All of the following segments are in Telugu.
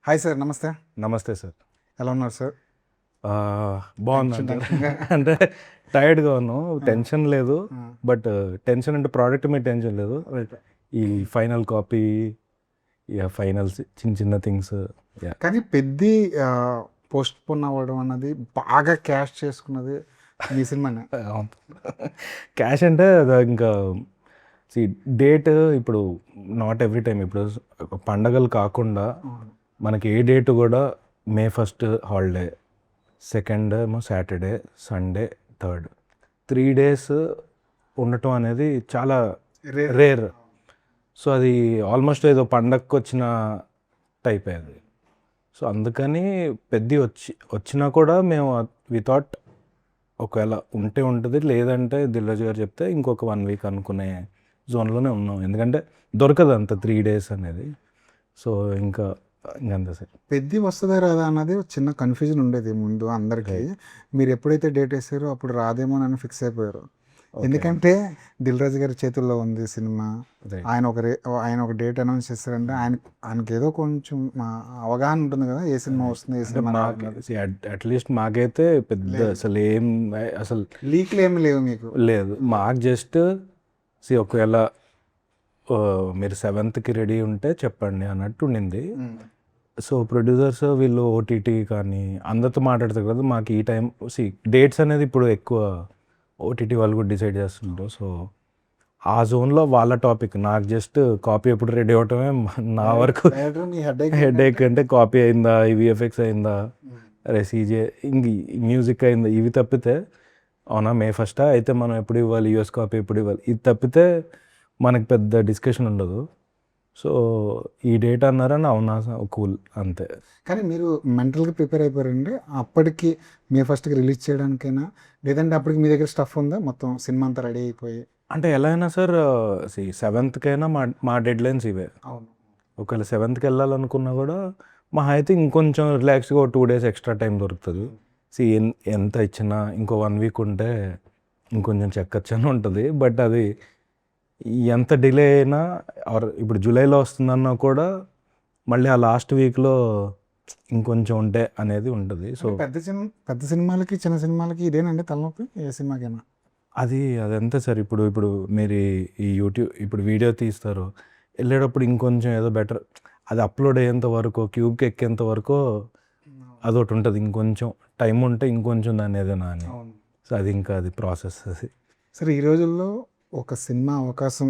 హాయ్ సార్, నమస్తే. నమస్తే సార్. ఎలా ఉన్నారు సార్? బాగుంది అంటే టైర్డ్గా ఉన్నాను. టెన్షన్ లేదు, బట్ టెన్షన్ అంటే ప్రోడక్ట్ మీద టెన్షన్ లేదు. ఈ ఫైనల్ కాపీ, ఫైనల్ చిన్న చిన్న థింగ్స్. కానీ పెద్ద పోస్ట్ పోన్ అవ్వడం అన్నది బాగా క్యాష్ చేసుకున్నది మీ సినిమానే. క్యాష్ అంటే అది ఇంకా డేట్ ఇప్పుడు నాట్ ఎవ్రీ టైం. ఇప్పుడు పండగలు కాకుండా మనకి ఏ డేట్ కూడా May 1 హాలిడే, 2nd ఏమో సాటర్డే, సండే, 3rd 3 days ఉండటం అనేది చాలా రేర్. సో అది ఆల్మోస్ట్ ఏదో పండగకి వచ్చిన టైప్ అది. సో అందుకని వచ్చినా కూడా మేము థాట్ ఒకవేళ ఉంటే ఉంటుంది, లేదంటే దిల్రాజు గారు చెప్తే ఇంకొక 1 week అనుకునే జోన్లోనే ఉన్నాం. ఎందుకంటే దొరకదు అంత 3 days అనేది. సో ఇంకా అంతే సార్. పెద్ద వస్తుందా రాదా అన్నది చిన్న కన్ఫ్యూజన్ ఉండేది ముందు అందరికీ. మీరు ఎప్పుడైతే డేట్ వేసారో అప్పుడు రాదేమో అని ఫిక్స్ అయిపోయారు. ఎందుకంటే దిల్రాజు గారి చేతుల్లో ఉంది సినిమా. ఆయన ఒక డేట్ అనౌన్స్ చేస్తారంటే ఆయనకి ఏదో కొంచెం అవగాహన ఉంటుంది కదా, ఏ సినిమా వస్తుంది, ఏ సినిమా. అట్లీస్ట్ మాకైతే పెద్ద అసలు లీక్లు ఏమి లేవు మీకు? లేదు, మాకు జస్ట్ ఒకవేళ మీరు 7th రెడీ ఉంటే చెప్పండి అన్నట్టు ఉండింది. సో ప్రొడ్యూసర్స్ వీళ్ళు ఓటీటీ కానీ అందరితో మాట్లాడతారు కదా, మాకు ఈ టైం డేట్స్ అనేది ఇప్పుడు ఎక్కువ ఓటీటీ వాళ్ళు కూడా డిసైడ్ చేస్తుంటారు. సో ఆ జోన్లో వాళ్ళ టాపిక్, నాకు జస్ట్ కాపీ ఎప్పుడు రెడీ అవటమే నా వరకు హెడేక్. అంటే కాపీ అయిందా, విఎఫ్ఎక్స్ అయిందా, అరే సీజే ఇంక మ్యూజిక్ అయిందా, ఇవి తప్పితే అవునా May 1 అయితే మనం ఎప్పుడు ఇవ్వాలి, యూఎస్ కాపీ ఎప్పుడు ఇవ్వాలి, ఇది తప్పితే మనకు పెద్ద డిస్కషన్ ఉండదు. సో ఈ డేట్ అన్నారని అవునా కూల్ అంతే. కానీ మీరు మెంటల్గా ప్రిపేర్ అయిపోయారండి అప్పటికి May 1 రిలీజ్ చేయడానికైనా, లేదంటే అప్పటికి మీ దగ్గర స్టఫ్ ఉందా మొత్తం సినిమా అంతా రెడీ అయిపోయి? అంటే ఎలా అయినా సార్ 7th మా డెడ్ లైన్స్ ఇవే. అవును, ఒకవేళ 7th వెళ్ళాలనుకున్నా కూడా మా అయితే ఇంకొంచెం రిలాక్స్గా 2 days ఎక్స్ట్రా టైం దొరుకుతుంది. ఎంత ఇచ్చినా ఇంకో 1 week ఉంటే ఇంకొంచెం చెక్కచ్చని ఉంటుంది. బట్ అది ఎంత డిలే అయినా ఇప్పుడు జూలైలో వస్తుందన్నా కూడా మళ్ళీ ఆ లాస్ట్ వీక్లో ఇంకొంచెం ఉంటే అనేది ఉంటుంది. సో పెద్ద సినిమాలకి చిన్న సినిమాలకి ఇదేనండి తలనొప్పి, ఏ సినిమాకైనా అదంతే సార్. ఇప్పుడు మీరు ఈ యూట్యూబ్ ఇప్పుడు వీడియో తీస్తారు, వెళ్ళేటప్పుడు ఇంకొంచెం ఏదో బెటర్, అది అప్లోడ్ అయ్యేంత వరకు, క్యూబ్కి ఎక్కేంత వరకు అదొకటి ఉంటుంది. ఇంకొంచెం టైం ఉంటే ఇంకొంచెం దాన్ని ఏదైనా అని. సో అది ఇంకా అది ప్రాసెస్ అది. సరే, ఈ రోజుల్లో ఒక సినిమా అవకాశం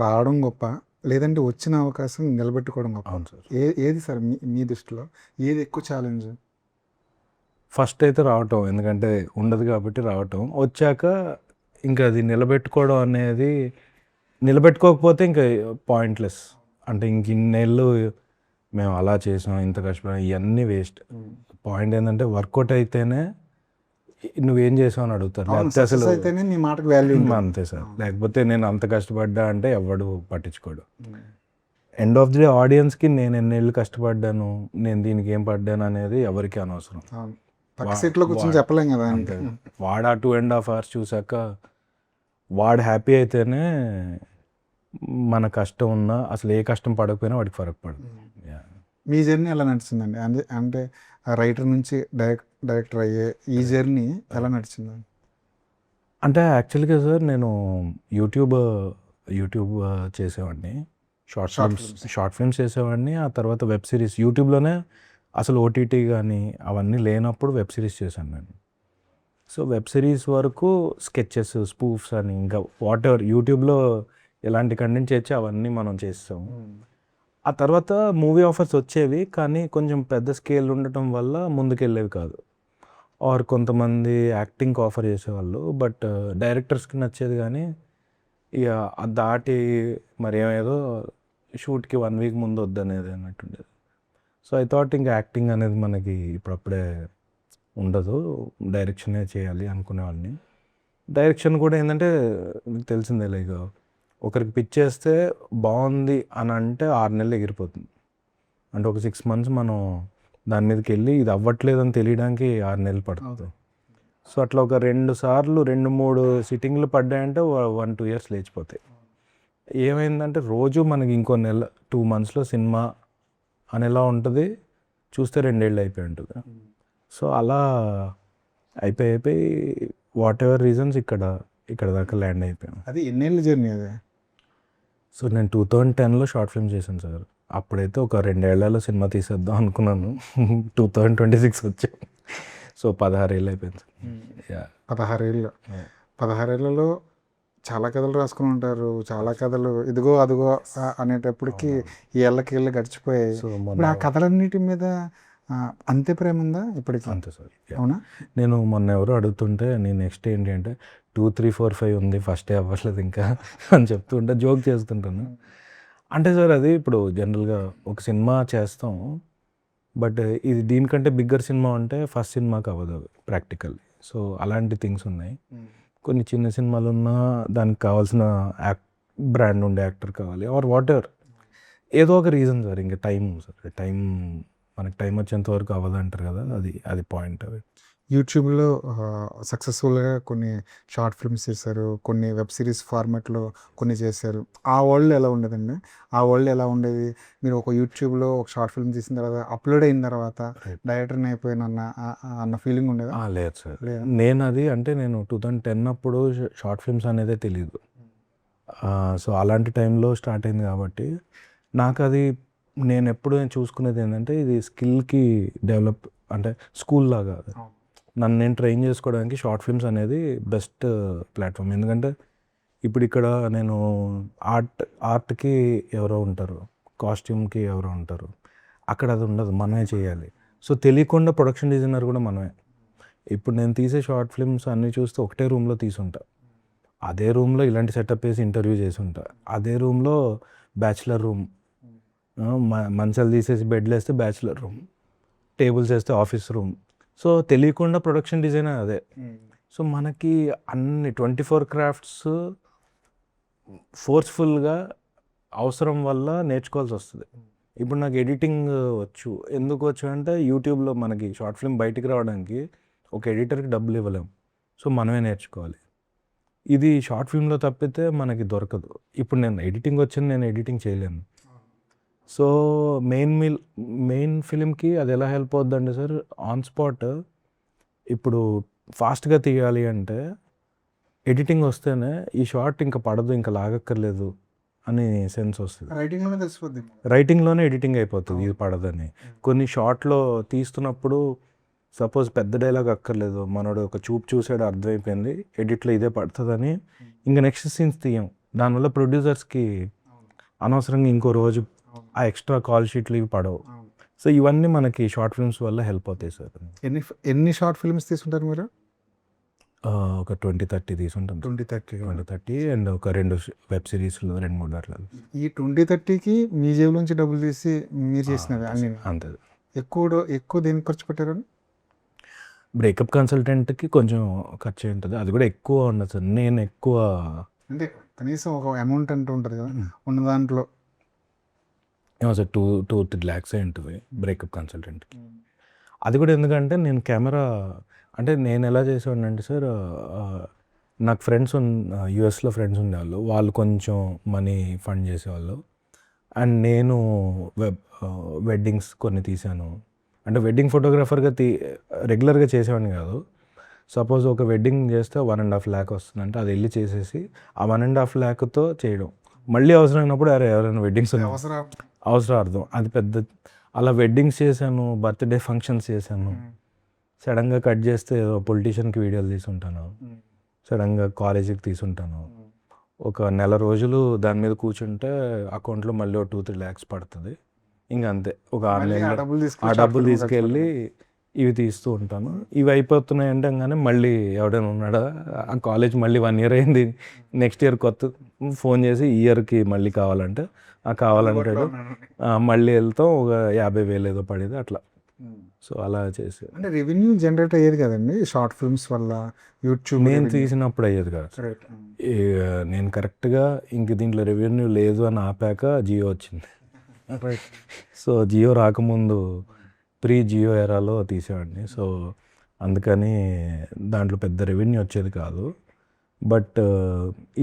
రావడం గొప్ప, లేదంటే వచ్చిన అవకాశం నిలబెట్టుకోవడం గొప్ప? అవును సార్. ఏది సార్ మీ దృష్టిలో ఏది ఎక్కువ ఛాలెంజ్? ఫస్ట్ అయితే రావటం, ఎందుకంటే ఉండదు కాబట్టి రావటం. వచ్చాక ఇంకా అది నిలబెట్టుకోవడం అనేది, నిలబెట్టుకోకపోతే ఇంకా పాయింట్లెస్. అంటే ఇంక ఇన్నేళ్ళు మేము అలా చేసాం, ఇంత కష్టపడాం, ఇవన్నీ వేస్ట్. పాయింట్ ఏంటంటే వర్కౌట్ అయితేనే నువ్వేం చేసావు అని అడుగుతారు, లేకపోతే అసలు అయితేనే నీ మాటకు వాల్యూ. అంతే సార్. లేకపోతే నేను అంత కష్టపడ్డా అంటే ఎవడు పట్టించుకోడు. ఎండ్ ఆఫ్ ది డే ఆడియన్స్కి నేను ఎన్నేళ్ళు కష్టపడ్డాను, నేను దీనికి ఏం పడ్డాను అనేది ఎవరికి అనవసరం. సీట్లో కూర్చొని చెప్పలేం కదా. వాడు ఆ 2.5 hours చూసాక వాడు హ్యాపీ అయితేనే మన కష్టం ఉన్నా అసలు ఏ కష్టం పడకపోయినా వాడికి ఫరక్ పడదు. మీ జర్నీ ఎలా నడిచిందండి? అంటే రైటర్ నుంచి డైరెక్టర్ అయ్యే ఈ జర్నీ ఎలా నడిచిందండి? అంటే యాక్చువల్గా సార్ నేను యూట్యూబ్ చేసేవాడిని, షార్ట్ ఫిల్మ్స్ చేసేవాడిని. ఆ తర్వాత వెబ్ సిరీస్ యూట్యూబ్లోనే, అసలు ఓటీటీ కానీ అవన్నీ లేనప్పుడు వెబ్ సిరీస్ చేశాను నేను. సో వెబ్ సిరీస్ వరకు స్కెచెస్, స్పూఫ్స్ అని ఇంకా వాట్ ఎవర్ యూట్యూబ్లో ఎలాంటి కంటెంట్ చేయొచ్చు అవన్నీ మనం చేస్తాము. ఆ తర్వాత మూవీ ఆఫర్స్ వచ్చేవి, కానీ కొంచెం పెద్ద స్కేల్ ఉండటం వల్ల ముందుకెళ్ళేవి కాదు. ఆర్ కొంతమంది యాక్టింగ్కి ఆఫర్ చేసేవాళ్ళు, బట్ డైరెక్టర్స్కి నచ్చేది కానీ ఇక దాటి మరి ఏదో షూట్కి 1 week ముందు వద్దనేది అన్నట్టుండేది. సో ఐ థాట్ ఇంకా యాక్టింగ్ అనేది మనకి ఇప్పుడప్పుడే ఉండదు, డైరెక్షనే చేయాలి అనుకునేవాడిని. డైరెక్షన్ కూడా ఏంటంటే మీకు తెలిసిందే, లైక్ ఒకరికి పిచ్ చేస్తే బాగుంది అని అంటే 6 నెలలు ఎగిరిపోతుంది. అంటే ఒక 6 months మనం దాని మీదకి వెళ్ళి ఇది అవ్వట్లేదని తెలియడానికి 6 నెలలు పడుతుంది. సో అట్లా ఒక 2-3 సిట్టింగ్లు పడ్డాయంటే 1-2 years లేచిపోతాయి. ఏమైందంటే రోజు మనకి ఇంకో నెల 2 monthsలో సినిమా అనేలా ఉంటుంది. చూస్తే 2 ఏళ్ళు అయిపోయి ఉంటుంది. సో అలా అయిపోయి వాట్ ఎవర్ రీజన్స్ ఇక్కడ దాకా ల్యాండ్ అయిపోయాను. అది ఎన్నేళ్ళ జర్నీ అది? సో నేను 2010లో షార్ట్ ఫిల్మ్ చేశాను సార్. అప్పుడైతే ఒక 2 ఏళ్లలో సినిమా తీసేద్దాం అనుకున్నాను. 2026 వచ్చాను. సో 16 ఏళ్ళు అయిపోయింది సార్. 16 ఏళ్ళు. 16 ఏళ్లలో చాలా కథలు రాసుకుని ఉంటారు, చాలా కథలు ఇదిగో అదిగో అనేటప్పటికి ఏళ్ళకి గడిచిపోయాయి. సో ఇప్పుడు ఆ కథలన్నిటి మీద అంతే ప్రేమ ఉందా ఇప్పటికి? అంతే సార్. అవునా? నేను మొన్న ఎవరో అడుగుతుంటే నేను నెక్స్ట్ ఏంటి అంటే 2, 3, 4, 5 ఉంది, ఫస్టే అవ్వట్లేదు ఇంకా అని చెప్తుంటే జోక్ చేస్తుంటాను. అంటే సార్ అది ఇప్పుడు జనరల్గా ఒక సినిమా చేస్తాం, బట్ ఇది దీనికంటే బిగ్గర్ సినిమా అంటే ఫస్ట్ సినిమాకి అవ్వదు ప్రాక్టికల్. సో అలాంటి థింగ్స్ ఉన్నాయి. కొన్ని చిన్న సినిమాలు ఉన్నా దానికి కావాల్సిన బ్రాండ్ ఉండే యాక్టర్ కావాలి ఆర్ వాట్ ఎవర్, ఏదో ఒక రీజన్ సార్. ఇంకా టైం మనకి టైం వచ్చేంత వరకు అవ్వదు అంటారు కదా, అది పాయింట్. అవి యూట్యూబ్లో సక్సెస్ఫుల్గా కొన్ని షార్ట్ ఫిల్మ్స్ చేశారు, కొన్ని వెబ్ సిరీస్ ఫార్మాట్లో కొన్ని చేశారు. ఆ వరల్డ్ ఎలా ఉండేదండి? ఆ వరల్డ్ ఎలా ఉండేది? మీరు ఒక యూట్యూబ్లో ఒక షార్ట్ ఫిల్మ్ తీసిన తర్వాత అప్లోడ్ అయిన తర్వాత డైరెక్టర్ని అయిపోయిన అన్న ఫీలింగ్ ఉండేదా? లేదు సార్. నేను 2010 అప్పుడు షార్ట్ ఫిల్మ్స్ అనేదే తెలియదు. సో అలాంటి టైంలో స్టార్ట్ అయింది కాబట్టి నాకు అది నేను ఎప్పుడు చూసుకునేది ఏంటంటే ఇది స్కిల్కి డెవలప్ అంటే స్కూల్ లాగా నన్ను నేను ట్రైన్ చేసుకోవడానికి షార్ట్ ఫిల్మ్స్ అనేది బెస్ట్ ప్లాట్ఫామ్. ఎందుకంటే ఇప్పుడు ఇక్కడ నేను ఆర్ట్కి ఎవరో ఉంటారు, కాస్ట్యూమ్కి ఎవరో ఉంటారు, అక్కడ అది ఉండదు, మనమే చేయాలి. సో తెలియకుండా ప్రొడక్షన్ డిజైనర్ కూడా మనమే. ఇప్పుడు నేను తీసే షార్ట్ ఫిల్మ్స్ అన్నీ చూస్తే ఒకటే రూమ్లో తీసుంటా, అదే రూమ్లో ఇలాంటి సెటప్ వేసి ఇంటర్వ్యూ చేసి ఉంటా, అదే రూమ్లో బ్యాచిలర్ రూమ్, మంచాలు తీసేసి బెడ్లు వేస్తే బ్యాచిలర్ రూమ్, టేబుల్స్ వేస్తే ఆఫీస్ రూమ్. సో తెలియకుండా ప్రొడక్షన్ డిజైనర్ అదే. సో మనకి అన్ని 24 క్రాఫ్ట్స్ ఫోర్స్ఫుల్గా అవసరం వల్ల నేర్చుకోవాల్సి వస్తుంది. ఇప్పుడు నాకు ఎడిటింగ్ వచ్చు. ఎందుకు వచ్చు అంటే యూట్యూబ్లో మనకి షార్ట్ ఫిల్మ్ బయటికి రావడానికి ఒక ఎడిటర్కి డబ్బులు ఇవ్వలేము, సో మనమే నేర్చుకోవాలి. ఇది షార్ట్ ఫిల్మ్లో తప్పితే మనకి దొరకదు. ఇప్పుడు నేను ఎడిటింగ్ వచ్చింది, నేను ఎడిటింగ్ చేయలేను. సో మెయిన్ ఫిలింకి అది ఎలా హెల్ప్ అవుద్దండి సార్, ఆన్ స్పాట్ ఇప్పుడు ఫాస్ట్గా తీయాలి అంటే ఎడిటింగ్ వస్తేనే ఈ షార్ట్ ఇంకా పడదు, ఇంకా లాగక్కర్లేదు అని సెన్స్ వస్తుంది. రైటింగ్లోనే ఎడిటింగ్ అయిపోతుంది ఇది పడదని. కొన్ని షార్ట్లో తీస్తున్నప్పుడు సపోజ్ పెద్ద డైలాగ్ అక్కర్లేదు, మనోడు ఒక చూపు చూసాడు అర్థమైపోయింది, ఎడిట్లో ఇదే పడుతుందని ఇంకా నెక్స్ట్ సీన్స్ తీయం. దానివల్ల ప్రొడ్యూసర్స్కి అనవసరంగా ఇంకో రోజు ఆ ఎక్స్ట్రా కాల్ షీట్లు ఇవి పడవు. సో ఇవన్నీ మనకి షార్ట్ ఫిల్మ్స్ వల్ల హెల్ప్ అవుతాయి సార్. ఎన్ని షార్ట్ ఫిల్మ్స్ తీసుకుంటారు మీరు? ఒక 20-30 తీసుకుంటాం. 20-30 అండ్ ఒక 2 వెబ్ సిరీస్లు 2-3 అట్లా. ఈ 20-30కి మీ జేబుల నుంచి డబ్బులు తీసి మీరు చేసినవి అన్ని అంతే. ఎక్కువ దేనికి ఖర్చు పెట్టారు? బ్రేకప్ కన్సల్టెంట్కి కొంచెం ఖర్చు ఉంటుంది, అది కూడా ఎక్కువ ఉండదు సార్. నేను ఎక్కువ అంటే కనీసం ఒక అమౌంట్ అంటూ ఉంటుంది కదా, ఉన్న దాంట్లో ఏమో సార్ 2-3 lakhs ఉంటుంది బ్రేకప్ కన్సల్టెంట్కి. అది కూడా ఎందుకంటే నేను కెమెరా అంటే నేను ఎలా చేసేవాడిని అంటే సార్, నాకు ఫ్రెండ్స్ యూఎస్లో ఫ్రెండ్స్ ఉండేవాళ్ళు, వాళ్ళు కొంచెం మనీ ఫండ్ చేసేవాళ్ళు. అండ్ నేను వెడ్డింగ్స్ కొన్ని తీశాను. అంటే వెడ్డింగ్ ఫోటోగ్రాఫర్గా రెగ్యులర్గా చేసేవాడిని కాదు. సపోజ్ ఒక వెడ్డింగ్ చేస్తే 1.5 lakh వస్తుందంటే అది వెళ్ళి చేసేసి ఆ 1.5 lakతో చేయడం, మళ్ళీ అవసరమైనప్పుడు ఎవరైనా వెడ్డింగ్స్ అవసరార్థం అది పెద్ద. అలా వెడ్డింగ్స్ చేశాను, బర్త్డే ఫంక్షన్స్ చేశాను. సడన్గా కట్ చేస్తే ఏదో పొలిటీషియన్కి వీడియోలు తీసుంటాను, సడన్గా కాలేజీకి తీసుంటాను. ఒక నెల రోజులు దాని మీద కూర్చుంటే అకౌంట్లో మళ్ళీ 2-3 lakhs పడుతుంది. ఇంకా అంతే, ఒక 6 నెలలు ఆ డబ్బులు తీసుకెళ్ళి ఇవి తీస్తూ ఉంటాను. ఇవి అయిపోతున్నాయి అంటే కానీ మళ్ళీ ఎవడైనా ఉన్నాడా, ఆ కాలేజ్ మళ్ళీ 1 year అయింది, నెక్స్ట్ ఇయర్ కొత్త ఫోన్ చేసి ఈ ఇయర్కి మళ్ళీ కావాలంటే కావాలంటాడు, మళ్ళీ వెళ్తాం, ఒక 50,000 ఏదో పడేది అట్లా. సో అలా చేసి అంటే రెవెన్యూ జనరేట్ అయ్యేది కదండి షార్ట్ ఫిల్మ్స్ వల్ల. యూట్యూబ్ నేను తీసినప్పుడు అయ్యేది కాదు. నేను కరెక్ట్గా ఇంక దీంట్లో రెవెన్యూ లేదు అని ఆపాక జియో వచ్చింది. సో జియో రాకముందు ప్రీ జియో ఎరాలో తీసేవాడిని. సో అందుకని దాంట్లో పెద్ద రెవెన్యూ వచ్చేది కాదు. బట్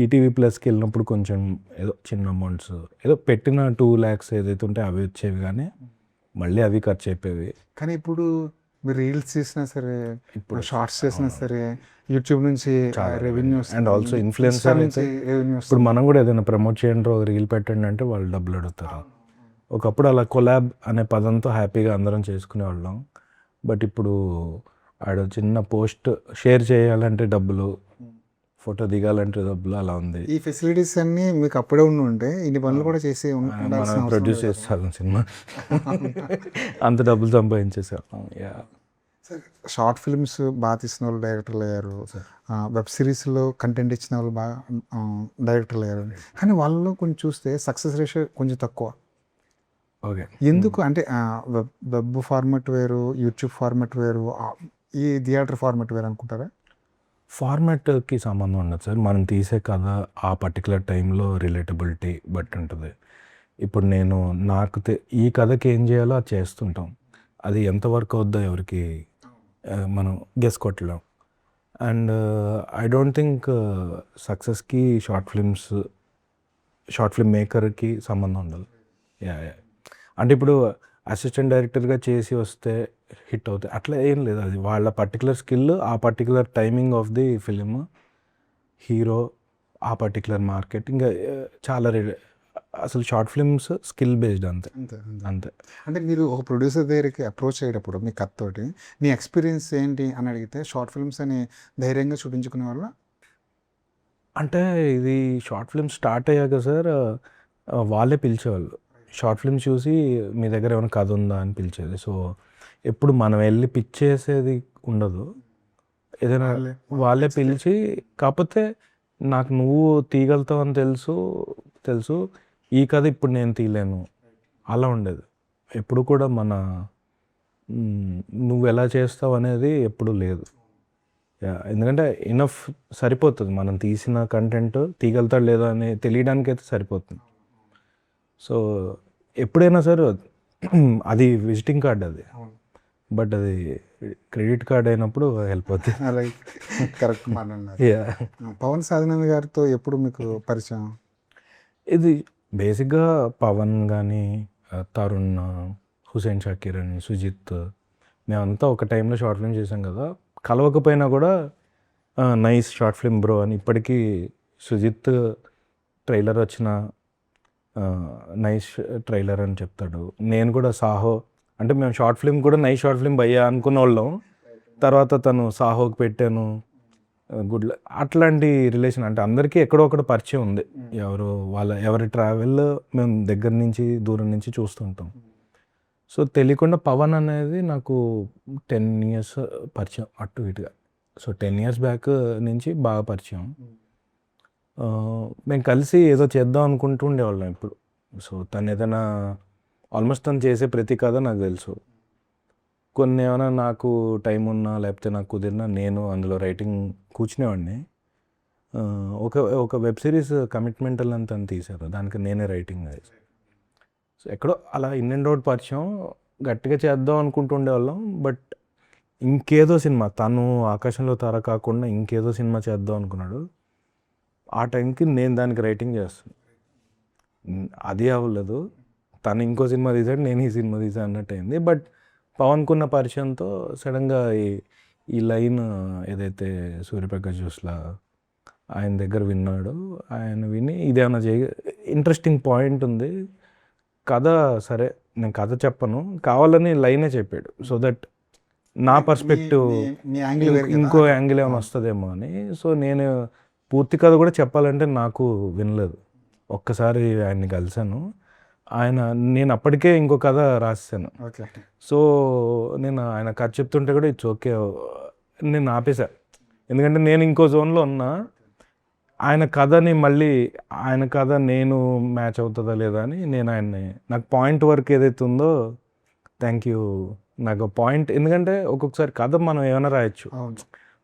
ఈటీవీ ప్లస్కి వెళ్ళినప్పుడు కొంచెం ఏదో చిన్న అమౌంట్స్, ఏదో పెట్టిన 2 lakhs ఏదైతే ఉంటే అవి వచ్చేవి, కానీ మళ్ళీ అవి ఖర్చు అయిపోయేవి. కానీ ఇప్పుడు మీరు రీల్స్ చేసినా సరే, ఇప్పుడు షార్ట్స్ చేసినా సరే, యూట్యూబ్ నుంచి రెవెన్యూ అండ్ ఆల్సో ఇన్ఫ్లుయెన్సర్ అయితే రెవెన్యూ ఇప్పుడు మనం కూడా ఏదైనా ప్రమోట్ చేయండి, ఒక రీల్ పెట్టండి అంటే వాళ్ళు డబ్బులు అడుగుతారు. ఒకప్పుడు అలా కొలాబ్ అనే పదంతో హ్యాపీగా అందరం చేసుకునేవాళ్ళం. బట్ ఇప్పుడు ఆడ చిన్న పోస్ట్ షేర్ చేయాలంటే డబ్బులు, ఫోటో దిగాలంటే డబ్బులు, అలా ఉంది. ఈ ఫెసిలిటీస్ అన్నీ మీకు అప్పుడే ఉంటే ఇన్ని పనులు కూడా చేసి ఉండాల్సిన మనం అవసరం ప్రొడ్యూస్ లేదు. చేస్తాం సినిమా, అంత డబ్బులు సంపాదించేసాం. షార్ట్ ఫిల్మ్స్ బాగా తీసిన వాళ్ళు డైరెక్టర్లు అయ్యారు, వెబ్ సిరీస్లో కంటెంట్ ఇచ్చిన వాళ్ళు బాగా డైరెక్టర్లు అయ్యారు. కానీ వాళ్ళలో కొంచెం చూస్తే సక్సెస్ రేషియో కొంచెం తక్కువ. ఓకే, ఎందుకు అంటే వెబ్ ఫార్మాట్ వేరు, యూట్యూబ్ ఫార్మాట్ వేరు, ఈ థియేటర్ ఫార్మాట్ వేరు అనుకుంటారా? ఫార్మాట్కి సంబంధం ఉండదు సార్. మనం తీసే కథ ఆ పర్టికులర్ టైంలో రిలేటబిలిటీ బట్టి ఉంటుంది. ఇప్పుడు నేను ఈ కథకి ఏం చేయాలో అది చేస్తుంటాం. అది ఎంతవరకు అవుద్దో ఎవరికి మనం గెస్ కొట్టలేం. అండ్ ఐ డోంట్ థింక్ సక్సెస్కి షార్ట్ ఫిల్మ్ మేకర్కి సంబంధం ఉండదు. యా, అంటే ఇప్పుడు అసిస్టెంట్ డైరెక్టర్గా చేసి వస్తే హిట్ అవుతాయి అట్లా ఏం లేదు. అది వాళ్ళ పర్టికులర్ స్కిల్, ఆ particular timing of the film, hero, ఆ పర్టికులర్ మార్కెట్, ఇంకా చాలా అసలు షార్ట్ ఫిల్మ్స్ స్కిల్ బేస్డ్ అంతే. అంతే. అంటే మీరు ఒక ప్రొడ్యూసర్ దగ్గరికి అప్రోచ్ అయ్యేటప్పుడు మీ కథతోటి నీ ఎక్స్పీరియన్స్ ఏంటి అని అడిగితే షార్ట్ ఫిల్మ్స్ అని ధైర్యంగా చూపించుకునే వాళ్ళ? అంటే ఇది షార్ట్ ఫిల్మ్ స్టార్ట్ అయ్యాక సార్ వాళ్ళే పిలిచేవాళ్ళు. షార్ట్ ఫిల్మ్ చూసి మీ దగ్గర ఏమైనా కథ ఉందా అని పిలిచేది. సో ఎప్పుడు మనం వెళ్ళి పిచ్ చేసేది ఉండదు, ఏదైనా వాళ్ళే పిలిచి. కాకపోతే నాకు నువ్వు తీయగలుగుతావు అని తెలుసు, ఈ కథ ఇప్పుడు నేను తీయలేను అలా ఉండేది. ఎప్పుడు కూడా నువ్వు ఎలా చేస్తావు అనేది ఎప్పుడు లేదు. ఎందుకంటే ఇనఫ్ సరిపోతుంది, మనం తీసిన కంటెంట్ తీయగలుగుతాడు లేదా అని తెలియడానికి అయితే సరిపోతుంది. సో ఎప్పుడైనా సరే అది విజిటింగ్ కార్డ్ అది, బట్ అది క్రెడిట్ కార్డ్ అయినప్పుడు హెల్ప్ అవుతుంది. కరెక్ట్. పవన్ సాధినాథ్ గారితో ఎప్పుడు మీకు పరిచయం? ఇది బేసిక్గా పవన్ కానీ, తరుణ్, హుసేన్ షకీర్ అని, సుజిత్, మేమంతా ఒక టైంలో షార్ట్ ఫిల్మ్ చేసాం కదా. కలవకపోయినా కూడా నైస్ షార్ట్ ఫిల్మ్ బ్రో అని ఇప్పటికీ సుజిత్ ట్రైలర్ వచ్చిన నైస్ ట్రైలర్ అని చెప్తాడు. నేను కూడా సాహో అంటే మేము షార్ట్ ఫిల్మ్ కూడా నైస్ షార్ట్ ఫిల్మ్ భయ్యా అనుకున్న వాళ్ళం. తర్వాత తను సాహోకి పెట్టాను, గుడ్ అట్లాంటి రిలేషన్. అంటే అందరికీ ఎక్కడో ఒకటి పరిచయం ఉంది. ఎవరి ట్రావెల్ మేము దగ్గర నుంచి దూరం నుంచి చూస్తుంటాం. సో తెలియకుండా పవన్ అనేది నాకు 10 years పరిచయం అటు ఇటుగా. సో 10 years బ్యాక్ నుంచి బాగా పరిచయం. మేము కలిసి ఏదో చేద్దాం అనుకుంటూ ఉండేవాళ్ళం ఇప్పుడు. సో తను ఏదైనా ఆల్మోస్ట్ తను చేసే ప్రతి కథ నాకు తెలుసు. కొన్ని ఏమైనా నాకు టైం ఉన్నా లేకపోతే నాకు కుదిరినా నేను అందులో రైటింగ్ కూర్చునేవాడిని. ఒక వెబ్ సిరీస్ కమిట్మెంటల్ అని తను తీశారు, దానికి నేనే రైటింగ్. సో ఎక్కడో అలా ఇన్ రోడ్ పరిచయం, గట్టిగా చేద్దాం అనుకుంటూ ఉండేవాళ్ళం. బట్ ఇంకేదో సినిమా, తను ఆకాశంలో తార కాకుండా ఇంకేదో సినిమా చేద్దాం అనుకున్నాడు. ఆ టైంకి నేను దానికి రైటింగ్ చేస్తాను, అది అవ్వలేదు. తను ఇంకో సినిమా తీసాడు, నేను ఈ సినిమా తీసాను అన్నట్టు అయింది. బట్ పవన్కున్న పరిచయంతో సడన్గా ఈ లైన్ ఏదైతే సూర్యప్రకాష్ జోస్లా ఆయన దగ్గర విన్నాడు, ఆయన విని ఇదేమన్నా ఇంట్రెస్టింగ్ పాయింట్ ఉంది కథ, సరే నేను కథ చెప్పను కావాలని లైనే చెప్పాడు. సో దట్ నా పర్స్పెక్టివ్ ఇంకో యాంగిల్ ఏమైనా వస్తుందేమో అని. సో నేను పూర్తి కథ కూడా చెప్పాలంటే నాకు వినలేదు. ఒక్కసారి ఆయన్ని కలిశాను, నేను అప్పటికే ఇంకో కథ రాసాను. సో నేను ఆయన కథ చెప్తుంటే కూడా ఇట్స్ ఓకే నేను ఆపేశా, ఎందుకంటే నేను ఇంకో జోన్లో ఉన్నా. ఆయన కథని మళ్ళీ ఆయన కథ నేను మ్యాచ్ అవుతుందా లేదా అని నేను ఆయన్ని, నాకు పాయింట్ వర్క్ ఏదైతే ఉందో, థ్యాంక్ యూ నాకు పాయింట్. ఎందుకంటే ఒక్కొక్కసారి కథ మనం ఏమైనా రాయొచ్చు,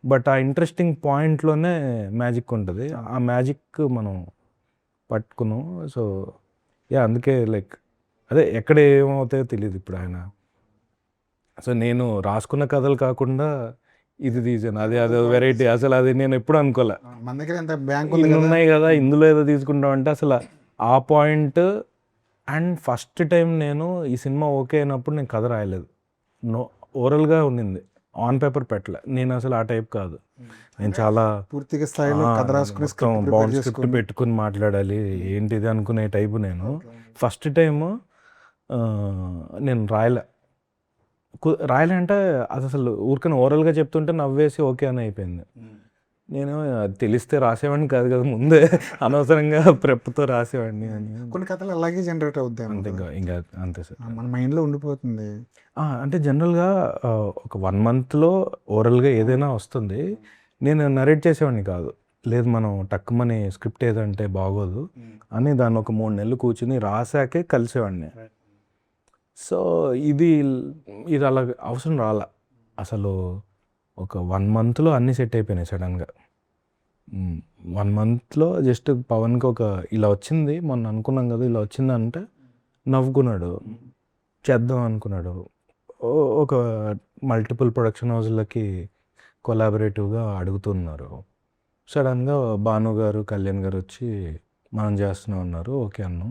బట్ ఆ ఇంట్రెస్టింగ్ పాయింట్లోనే మ్యాజిక్ ఉంటుంది. ఆ మ్యాజిక్ మనం పట్టుకున్నాం. సో అందుకే లైక్ అదే ఎక్కడ ఏమవుతాయో తెలియదు ఇప్పుడు ఆయన. సో నేను రాసుకున్న కథలు కాకుండా ఇది తీసాను, అదే వెరైటీ. అసలు అది నేను ఎప్పుడు అనుకోలే, మన దగ్గర ఎంత బ్యాంక్ ఉన్నాయి కదా ఇందులో ఏదో తీసుకుంటాం అంటే అసలు ఆ పాయింట్ అండ్ ఫస్ట్ టైం నేను ఈ సినిమా ఓకే అయినప్పుడు నేను కథ రాయలేదు. ఓరల్గా ఉండింది, ఆన్ పేపర్ పెట్టలే. నేను అసలు ఆ టైప్ కాదు. నేను చాలా పూర్తిగా స్థాయిలో కథ రాసుకుని మొత్తం బౌండ్ స్క్రిప్ట్ పెట్టుకుని మాట్లాడాలి ఏంటిది అనుకునే టైపు నేను. ఫస్ట్ టైము నేను రాయలే అంటే అది అసలు ఊరికనే ఓరల్గా చెప్తుంటే నవ్వేసి ఓకే అని అయిపోయింది. నేను తెలిస్తే రాసేవాడిని కాదు కదా ముందే, అనవసరంగా ప్రెప్తో రాసేవాడిని అని. కొన్ని కథలు అలాగే జనరేట్ అవుతాయి అంతే ఇంకా అంతే సార్. మన మైండ్లో ఉండిపోతుంది. అంటే జనరల్గా ఒక 1 monthలో ఓరల్గా ఏదైనా వస్తుంది. నేను నరేట్ చేసేవాడిని కాదు. లేదు మనం టక్కుమని స్క్రిప్ట్ ఏదంటే బాగోదు అని దాన్ని ఒక 3 నెలలు కూర్చుని రాసాకే కలిసేవాడిని. సో ఇది అలా అవసరం రాలా అసలు. ఒక 1 monthలో అన్నీ సెట్ అయిపోయినాయి సడన్గా. 1 monthలో జస్ట్ పవన్కి ఒక ఇలా వచ్చింది మొన్న అనుకున్నాం కదా, ఇలా వచ్చిందంటే నవ్వుకున్నాడు, చేద్దాం అనుకున్నాడు. ఒక మల్టిపుల్ ప్రొడక్షన్ హౌస్లకి కొలాబరేటివ్గా అడుగుతున్నారు. సడన్గా భాను గారు, కళ్యాణ్ గారు వచ్చి మనం చేస్తున్నాం అన్నారు. ఓకే అన్నాం.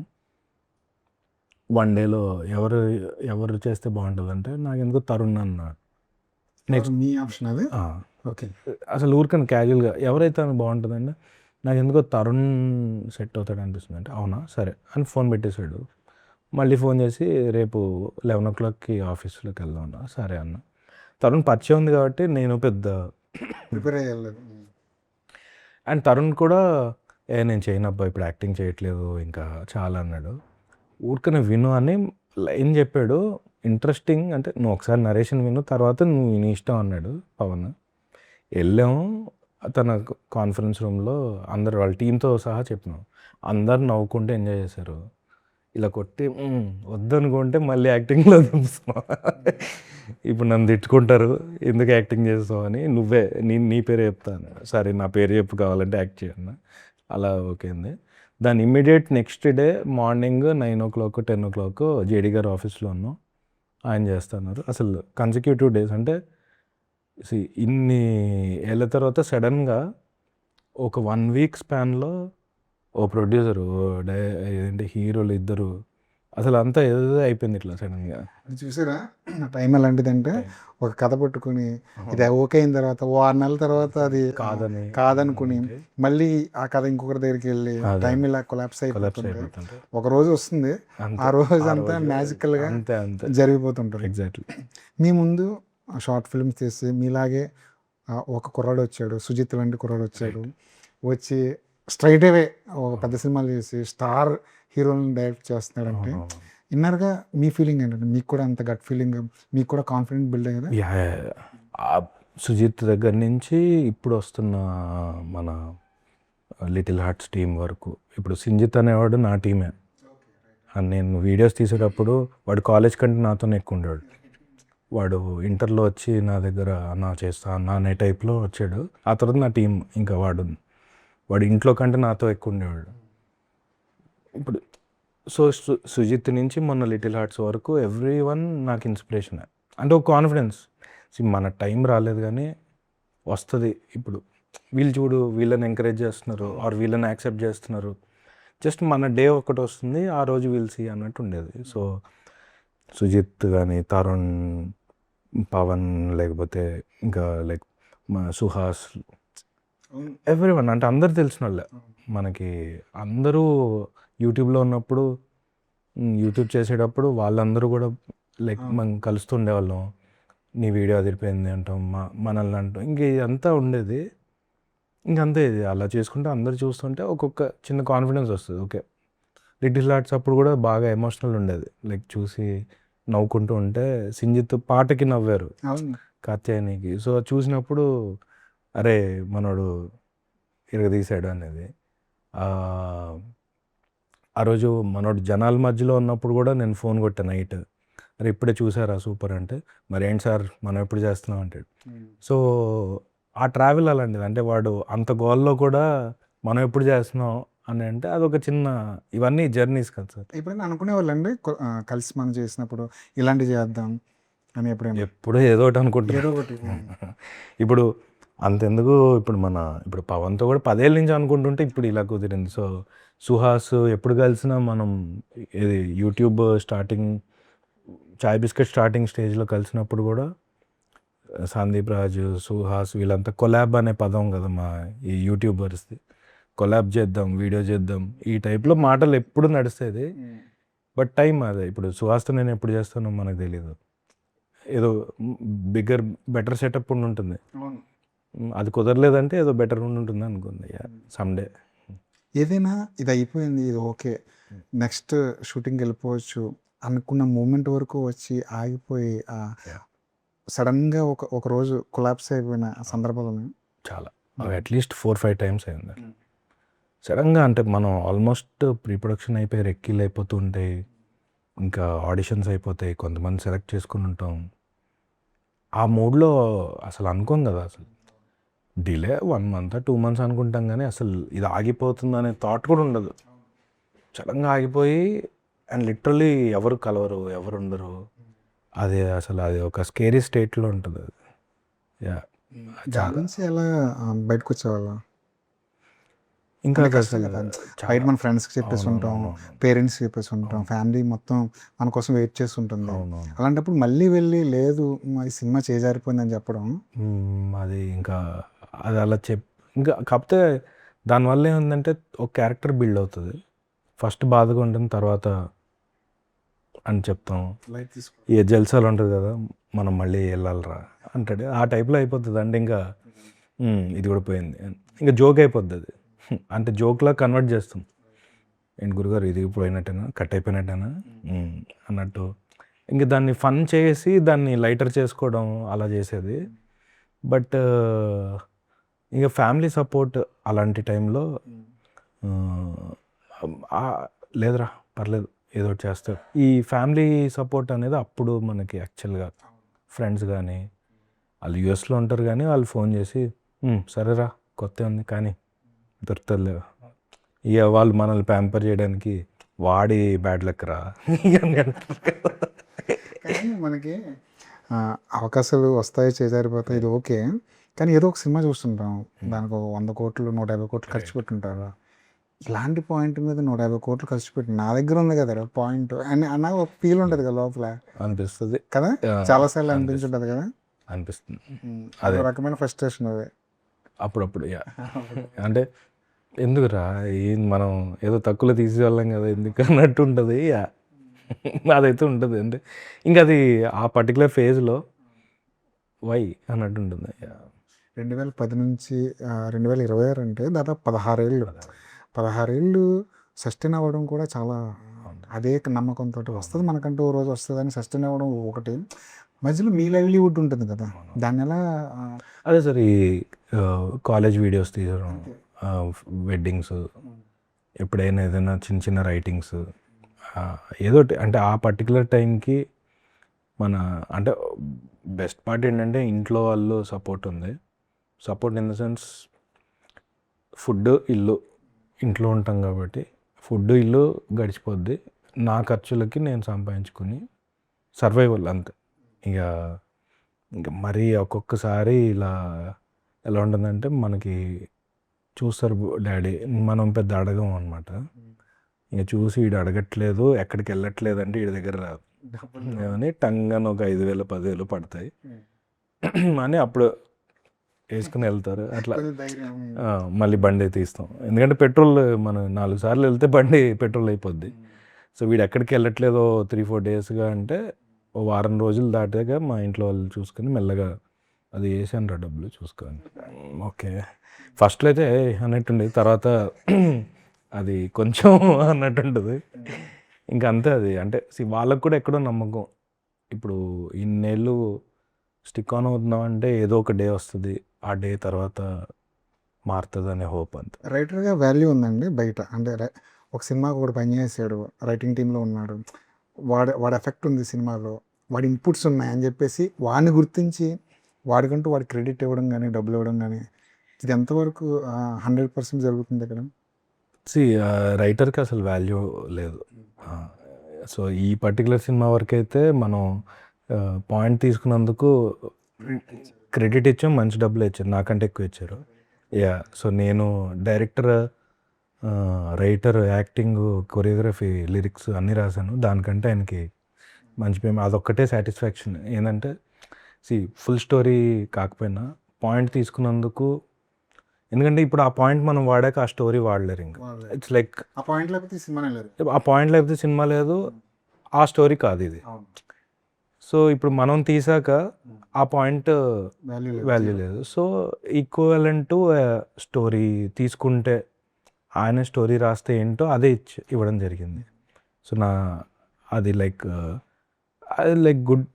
1 dayలో ఎవరు చేస్తే బాగుంటుంది అంటే నాకు ఎందుకు తరుణ్ అన్నాడు. నెక్స్ట్ మీ ఆప్షన్ అది. ఓకే, అసలు ఊరికని క్యాజువల్గా ఎవరైతే అని బాగుంటుందండి, నాకు ఎందుకో తరుణ్ సెట్ అవుతాడు అనిపిస్తుంది అంటే అవునా సరే అని ఫోన్ పెట్టేశాడు. మళ్ళీ ఫోన్ చేసి రేపు 11 o'clockకి ఆఫీస్లోకి వెళ్దాం అన్న. సరే అన్న. తరుణ్ పరిచయం ఉంది కాబట్టి నేను పెద్ద ప్రిపేర్ అయ్యలేదు. అండ్ తరుణ్ కూడా నేను చేయనబ్బా ఇప్పుడు యాక్టింగ్ చేయట్లేదు ఇంకా చాలా అన్నాడు. ఊరికనే విను అని లైన్ చెప్పాడు. ఇంట్రెస్టింగ్ అంటే నువ్వు ఒకసారి నరేషన్ విను, తర్వాత నువ్వు నీ ఇష్టం అన్నాడు పవన్. వెళ్ళాము. తన కాన్ఫరెన్స్ రూమ్లో అందరు వాళ్ళ టీంతో సహా చెప్పినాం. అందరు నవ్వుకుంటే ఎంజాయ్ చేశారు. ఇలా కొట్టి వద్దనుకుంటే మళ్ళీ యాక్టింగ్లో దింపుతున్నావు. ఇప్పుడు నన్ను తిట్టుకుంటారు ఎందుకు యాక్టింగ్ చేస్తావు అని. నువ్వే నీ పేరే చెప్తాను. సరే నా పేరు చెప్పు కావాలంటే యాక్ట్ చేయను. అలా ఓకే అంది. దాని immediate next day morning 9 o'clock 10 o'clock JD గారు ఆఫీస్లో ఉన్నాం. ఆయన చేస్తున్నారు. అసలు కన్సిక్యూటివ్ డేస్ అంటే ఇన్ని ఏళ్ళ తర్వాత సడన్గా ఒక 1 week స్పాన్లో ఓ ప్రొడ్యూసరు ఏంటి హీరోలు ఇద్దరు అసలు అంతా ఏదో అయిపోయింది ఇట్లా సడన్గా. చూసారా టైం ఎలాంటిదంటే ఒక కథ పట్టుకుని ఇది ఓకే అయిన తర్వాత 6 నెలల తర్వాత అది కాదనుకుని మళ్ళీ ఆ కథ ఇంకొకరి దగ్గరికి వెళ్ళి టైం ఇలా కొలాప్స్ అయిపోతుంది. ఒక రోజు వస్తుంది, ఆ రోజు అంతా మ్యాజికల్గా జరిగిపోతుంటారు. ఎగ్జాక్ట్లీ. మీ ముందు షార్ట్ ఫిల్మ్స్ తీసి మీలాగే ఒక కుర్రాడు వచ్చాడు, సుజిత్ లాంటి కుర్రాడు వచ్చాడు. వచ్చి స్ట్రైట్ అవే ఒక పెద్ద సినిమాలు చేసి స్టార్ హీరోలను డైరెక్ట్ చేస్తున్నాడంటే ఇన్నర్గా మీ ఫీలింగ్ ఏంటంటే మీకు కూడా అంత గట్ ఫీలింగ్, మీకు కూడా కాన్ఫిడెంట్ బిల్డ్ అయ్యేదా? సుజిత్ దగ్గర నుంచి ఇప్పుడు వస్తున్న మన లిటిల్ హార్ట్స్ టీం వరకు ఇప్పుడు సింజిత్ అనేవాడు నా టీమే. నేను వీడియోస్ తీసేటప్పుడు వాడు కాలేజ్ కంటే నాతోనే ఎక్కువ ఉండేవాడు. వాడు ఇంటర్లో వచ్చి నా దగ్గర నా చేస్తా అనే టైప్లో వచ్చాడు. ఆ తర్వాత నా టీం ఇంకా వాడు ఇంట్లో కంటే నాతో ఎక్కువ ఉండేవాడు. ఇప్పుడు సో సుజిత్ నుంచి మొన్న లిటిల్ హార్ట్స్ వరకు ఎవ్రీవన్ నాకు ఇన్స్పిరేషన్. అంటే ఒక కాన్ఫిడెన్స్, మన టైం రాలేదు కానీ వస్తుంది. ఇప్పుడు వీళ్ళు చూడు వీళ్ళని ఎంకరేజ్ చేస్తున్నారు ఆర్ వీళ్ళని యాక్సెప్ట్ చేస్తున్నారు. జస్ట్ మన డే ఒకటి వస్తుంది, ఆ రోజు వీల్ సీ అన్నట్టు ఉండేది. సో సుజిత్ కానీ తరుణ్, పవన్, లేకపోతే ఇంకా లైక్ సుహాస్, ఎవ్రీవన్ అంటే అందరు తెలిసిన వాళ్ళే మనకి. అందరూ యూట్యూబ్లో ఉన్నప్పుడు, యూట్యూబ్ చేసేటప్పుడు వాళ్ళందరూ కూడా లైక్ మనం కలుస్తుండేవాళ్ళం. నీ వీడియో అదిరిపోయింది అంటాం, మనల్ని అంటాం, ఇంక ఇదంతా ఉండేది. ఇంకంతే, ఇది అలా చేసుకుంటే అందరు చూస్తుంటే ఒక్కొక్క చిన్న కాన్ఫిడెన్స్ వస్తుంది. ఓకే, లిటిల్ హార్ట్స్ అప్పుడు కూడా బాగా ఎమోషనల్ ఉండేది. లైక్ చూసి నవ్వుకుంటూ ఉంటే సింజిత్ పాటకి నవ్వారు కాత్యాయనికి. సో చూసినప్పుడు అరే మనోడు ఇరగదీశాడు అనేది. ఆ రోజు మనోడు జనాల మధ్యలో ఉన్నప్పుడు కూడా నేను ఫోన్ కొట్టాను నైట్, అరే ఇప్పుడే చూసారా సూపర్ అంటే, మరి ఏంటి సార్ మనం ఎప్పుడు చేస్తున్నాం అంటాడు. సో ఆ ట్రావెల్ అలాంటిది. అంటే వాడు అంత గోల్లో కూడా మనం ఎప్పుడు చేస్తున్నాం అని అంటే అదొక చిన్న, ఇవన్నీ జర్నీస్ కదా సార్. ఎప్పుడైనా అనుకునేవాళ్ళండి కలిసి మనం చేసినప్పుడు ఇలాంటివి చేద్దాం అని? ఎప్పుడైనా ఎప్పుడూ ఏదో ఒకటి అనుకుంటారు. ఇప్పుడు అంతెందుకు ఇప్పుడు పవన్తో కూడా 10 ఏళ్ళ నుంచి అనుకుంటుంటే ఇప్పుడు ఇలా కుదిరింది. సో సుహాస్ ఎప్పుడు కలిసినా మనం ఇది యూట్యూబ్ స్టార్టింగ్ చాయ్ బిస్కెట్ స్టార్టింగ్ స్టేజ్లో కలిసినప్పుడు కూడా సందీప్ రాజు, సుహాస్ వీళ్ళంతా కొలాబ్ అనే పదం కదా మా ఈ యూట్యూబర్స్ది. కొలాబ్ చేద్దాం, వీడియో చేద్దాం, ఈ టైప్లో మాటలు ఎప్పుడు నడుస్తుంది. బట్ టైం అదే, ఇప్పుడు సుహాస్తో నేను ఎప్పుడు చేస్తానో మనకు తెలియదు. ఏదో బిగ్గర్ బెటర్ సెటప్ ఉండి ఉంటుంది, అది కుదరలేదంటే ఏదో బెటర్ ఉండి ఉంటుంది అనుకుంది సమ్డే. ఏదైనా ఇది అయిపోయింది, ఇది ఓకే, నెక్స్ట్ షూటింగ్కి వెళ్ళిపోవచ్చు అనుకున్న మూమెంట్ వరకు వచ్చి ఆగిపోయి సడన్గా ఒక రోజు కొలాప్స్ అయిపోయిన సందర్భాలు చాలా, అట్లీస్ట్ 4-5 టైమ్స్ అయింది సడన్గా. అంటే మనం ఆల్మోస్ట్ ప్రీ ప్రొడక్షన్ అయిపోయి రెక్కీలు అయిపోతూ ఉంటాయి, ఇంకా ఆడిషన్స్ అయిపోతాయి, కొంతమంది సెలెక్ట్ చేసుకుని ఉంటాం. ఆ మూడ్లో అసలు అనుకోం కదా, అసలు డిలే 1 month 2 months అనుకుంటాం, కానీ అసలు ఇది ఆగిపోతుంది అనే థాట్ కూడా ఉండదు. సడన్గా ఆగిపోయి అండ్ లిటరలీ ఎవరు కలవరు, ఎవరు ఉండరు, అది అసలు అది ఒక స్కేరీ స్టేట్లో ఉంటుంది అది. నుంచి ఎలా బయటకు వచ్చేవాళ్ళ? ఇంకా బయట మన ఫ్రెండ్స్కి చెప్పేసి ఉంటాం, పేరెంట్స్కి చెప్పేసి ఉంటాం, ఫ్యామిలీ మొత్తం మన కోసం వెయిట్ చేస్తుంటుంది. అలాంటప్పుడు మళ్ళీ వెళ్ళి లేదు ఈ సినిమా చేజారిపోయిందని చెప్పడం అది ఇంకా అది అలా ఇంకా కాకపోతే దానివల్ల ఏముందంటే ఒక క్యారెక్టర్ బిల్డ్ అవుతుంది. ఫస్ట్ బాధగా ఉంటుంది, తర్వాత అని చెప్తాం, ఏ జల్సాలు ఉంటుంది కదా, మనం మళ్ళీ వెళ్ళాలరా అంటాడు, ఆ టైప్లో అయిపోతుంది. అంటే ఇంకా ఇది కూడా పోయింది, ఇంకా జోక్ అయిపోద్ది అది. అంటే జోక్లా కన్వర్ట్ చేస్తాం, ఏంటి గురుగారు ఇది పోయినట్టేనా, కట్ అయిపోయినట్టేనా అన్నట్టు. ఇంకా దాన్ని ఫన్ చేసి దాన్ని లైటర్ చేసుకోవడం అలా చేసేది. బట్ ఇంకా ఫ్యామిలీ సపోర్ట్ అలాంటి టైంలో లేదురా పర్లేదు ఏదో ఒకటి చేస్తారు. ఈ ఫ్యామిలీ సపోర్ట్ అనేది అప్పుడు మనకి యాక్చువల్గా ఫ్రెండ్స్ కానీ వాళ్ళు యూఎస్లో ఉంటారు, కానీ వాళ్ళు ఫోన్ చేసి సరేరా కొత్త ఉంది కానీ దొరుకుతుంది, ఇక వాళ్ళు మనల్ని ప్యాంపర్ చేయడానికి వాడి బ్యాడ్ లక్ రా మనకి అవకాశాలు వస్తాయి, చేజారిపోతాయి, ఇది ఓకే. కానీ ఏదో ఒక సినిమా చూస్తుంటాం, దానికి 100 కోట్లు 150 కోట్లు ఖర్చు పెట్టుంటారు. ఇలాంటి పాయింట్ మీద 150 కోట్లు ఖర్చు పెట్టి నా దగ్గర ఉంది కదా పాయింట్ అని అన్న ఒక ఫీల్ ఉంటుంది కదా లోపల, అనిపిస్తుంది కదా, చాలాసార్లు అనిపించుంటుంది కదా, అనిపిస్తుంది. అదే రకమైన ఫ్రస్ట్రేషన్ అదే అప్పుడప్పుడు. అంటే ఎందుకురా మనం ఏదో తక్కువలో తీసేవాళ్ళం కదా ఎందుకు అన్నట్టు ఉంటుంది, అదైతే ఉంటుంది. అంటే ఇంకా అది ఆ పర్టికులర్ ఫేజ్లో వై అన్నట్టు ఉంటుంది. 2010 నుంచి 2026 అంటే దాదాపు 16 ఏళ్ళు సస్టైన్ అవ్వడం కూడా చాలా, అదే నమ్మకంతో వస్తుంది మనకంటూ ఓ రోజు వస్తుంది అని సస్టైన్ అవ్వడం ఒకటి. మధ్యలో మీ లైవ్లీవుడ్ ఉంటుంది కదా, దాన్ని ఎలా? అదే సార్, ఈ కాలేజ్ వీడియోస్ తీయడం, వెడ్డింగ్స్, ఎప్పుడైనా ఏదైనా చిన్న చిన్న రైటింగ్స్, ఏదో అంటే ఆ పర్టికులర్ టైంకి మన అంటే బెస్ట్ పార్ట్ ఏంటంటే ఇంట్లో వాళ్ళు సపోర్ట్ ఉంది. Support in the sense food ఇల్లు, ఇంట్లో ఉంటాం కాబట్టి ఫుడ్ ఇల్లు గడిచిపోద్ది, నా ఖర్చులకి నేను సంపాదించుకుని సర్వైవల్ అంతే. ఇక మరీ ఒక్కొక్కసారి ఇలా ఎలా ఉంటుందంటే మనకి చూస్తారు డాడీ, మనం పెద్ద అడగం అనమాట. ఇక చూసి వీడు అడగట్లేదు ఎక్కడికి వెళ్ళట్లేదు అంటే వీడి దగ్గర రాదు అని టంగని ఒక 5,000 10,000 పడతాయి అని అప్పుడు వేసుకుని వెళ్తారు. అట్లా మళ్ళీ బండి తీస్తాం, ఎందుకంటే పెట్రోల్ మనం 4 సార్లు వెళ్తే బండి పెట్రోల్ అయిపోద్ది. సో వీడు ఎక్కడికి వెళ్ళట్లేదో 3-4 డేస్గా అంటే ఓ వారం రోజులు దాటాక మా ఇంట్లో వాళ్ళు చూసుకొని మెల్లగా అది వేసాను రా డబ్బులు చూసుకొని, ఓకే ఫస్ట్లో అయితే అన్నట్టుండేది, తర్వాత అది కొంచెం అన్నట్టుంటుంది. ఇంకా అంతే అది. అంటే వాళ్ళకు కూడా ఎక్కడో నమ్మకం, ఇప్పుడు ఇన్నేళ్ళు స్టిక్ ఆన్ అవుతున్నాం అంటే ఏదో ఒక డే వస్తుంది, ఆ డే తర్వాత మారుతుంది అనే హోప్. అంతే. రైటర్గా వాల్యూ ఉందండి బయట, అంటే ఒక సినిమా కూడా పనిచేసాడు, రైటింగ్ టీంలో ఉన్నాడు, వాడి ఎఫెక్ట్ ఉంది సినిమాలో, వాడి ఇన్పుట్స్ ఉన్నాయి అని చెప్పేసి వాడిని గుర్తించి వాడికంటూ వాడి క్రెడిట్ ఇవ్వడం కానీ డబ్బులు ఇవ్వడం కానీ, ఇది ఎంతవరకు 100% జరుగుతుంది ఇక్కడ? రైటర్కి అసలు వాల్యూ లేదు. సో ఈ పర్టికులర్ సినిమా వరకు అయితే మనం పాయింట్ తీసుకున్నందుకు క్రెడిట్ ఇచ్చాం, మంచి డబ్బులు ఇచ్చారు, నాకంటే ఎక్కువ ఇచ్చారు. సో నేను director, writer, acting, choreography, lyrics అన్నీ రాశాను. దానికంటే ఆయనకి మంచి పేమెంట్, అదొక్కటే సాటిస్ఫాక్షన్. ఏంటంటే ఫుల్ స్టోరీ కాకపోయినా పాయింట్ తీసుకున్నందుకు, ఎందుకంటే ఇప్పుడు ఆ పాయింట్ మనం వాడాక ఆ స్టోరీ వాడలేరు ఇంకా. ఇట్స్ లైక్ ఆ పాయింట్ లేకపోతే సినిమానే లేదు. ఆ పాయింట్ లేకపోతే సినిమా లేదు, ఆ స్టోరీ కాదు ఇది. సో ఇప్పుడు మనం తీసాక ఆ పాయింట్ వాల్యూ లేదు. సో ఈక్వలెంట్ టు స్టోరీ తీసుకుంటే, ఆయన స్టోరీ రాస్తే ఏంటో అదే ఇవ్వడం జరిగింది. సో అది లైక్ గుడ్.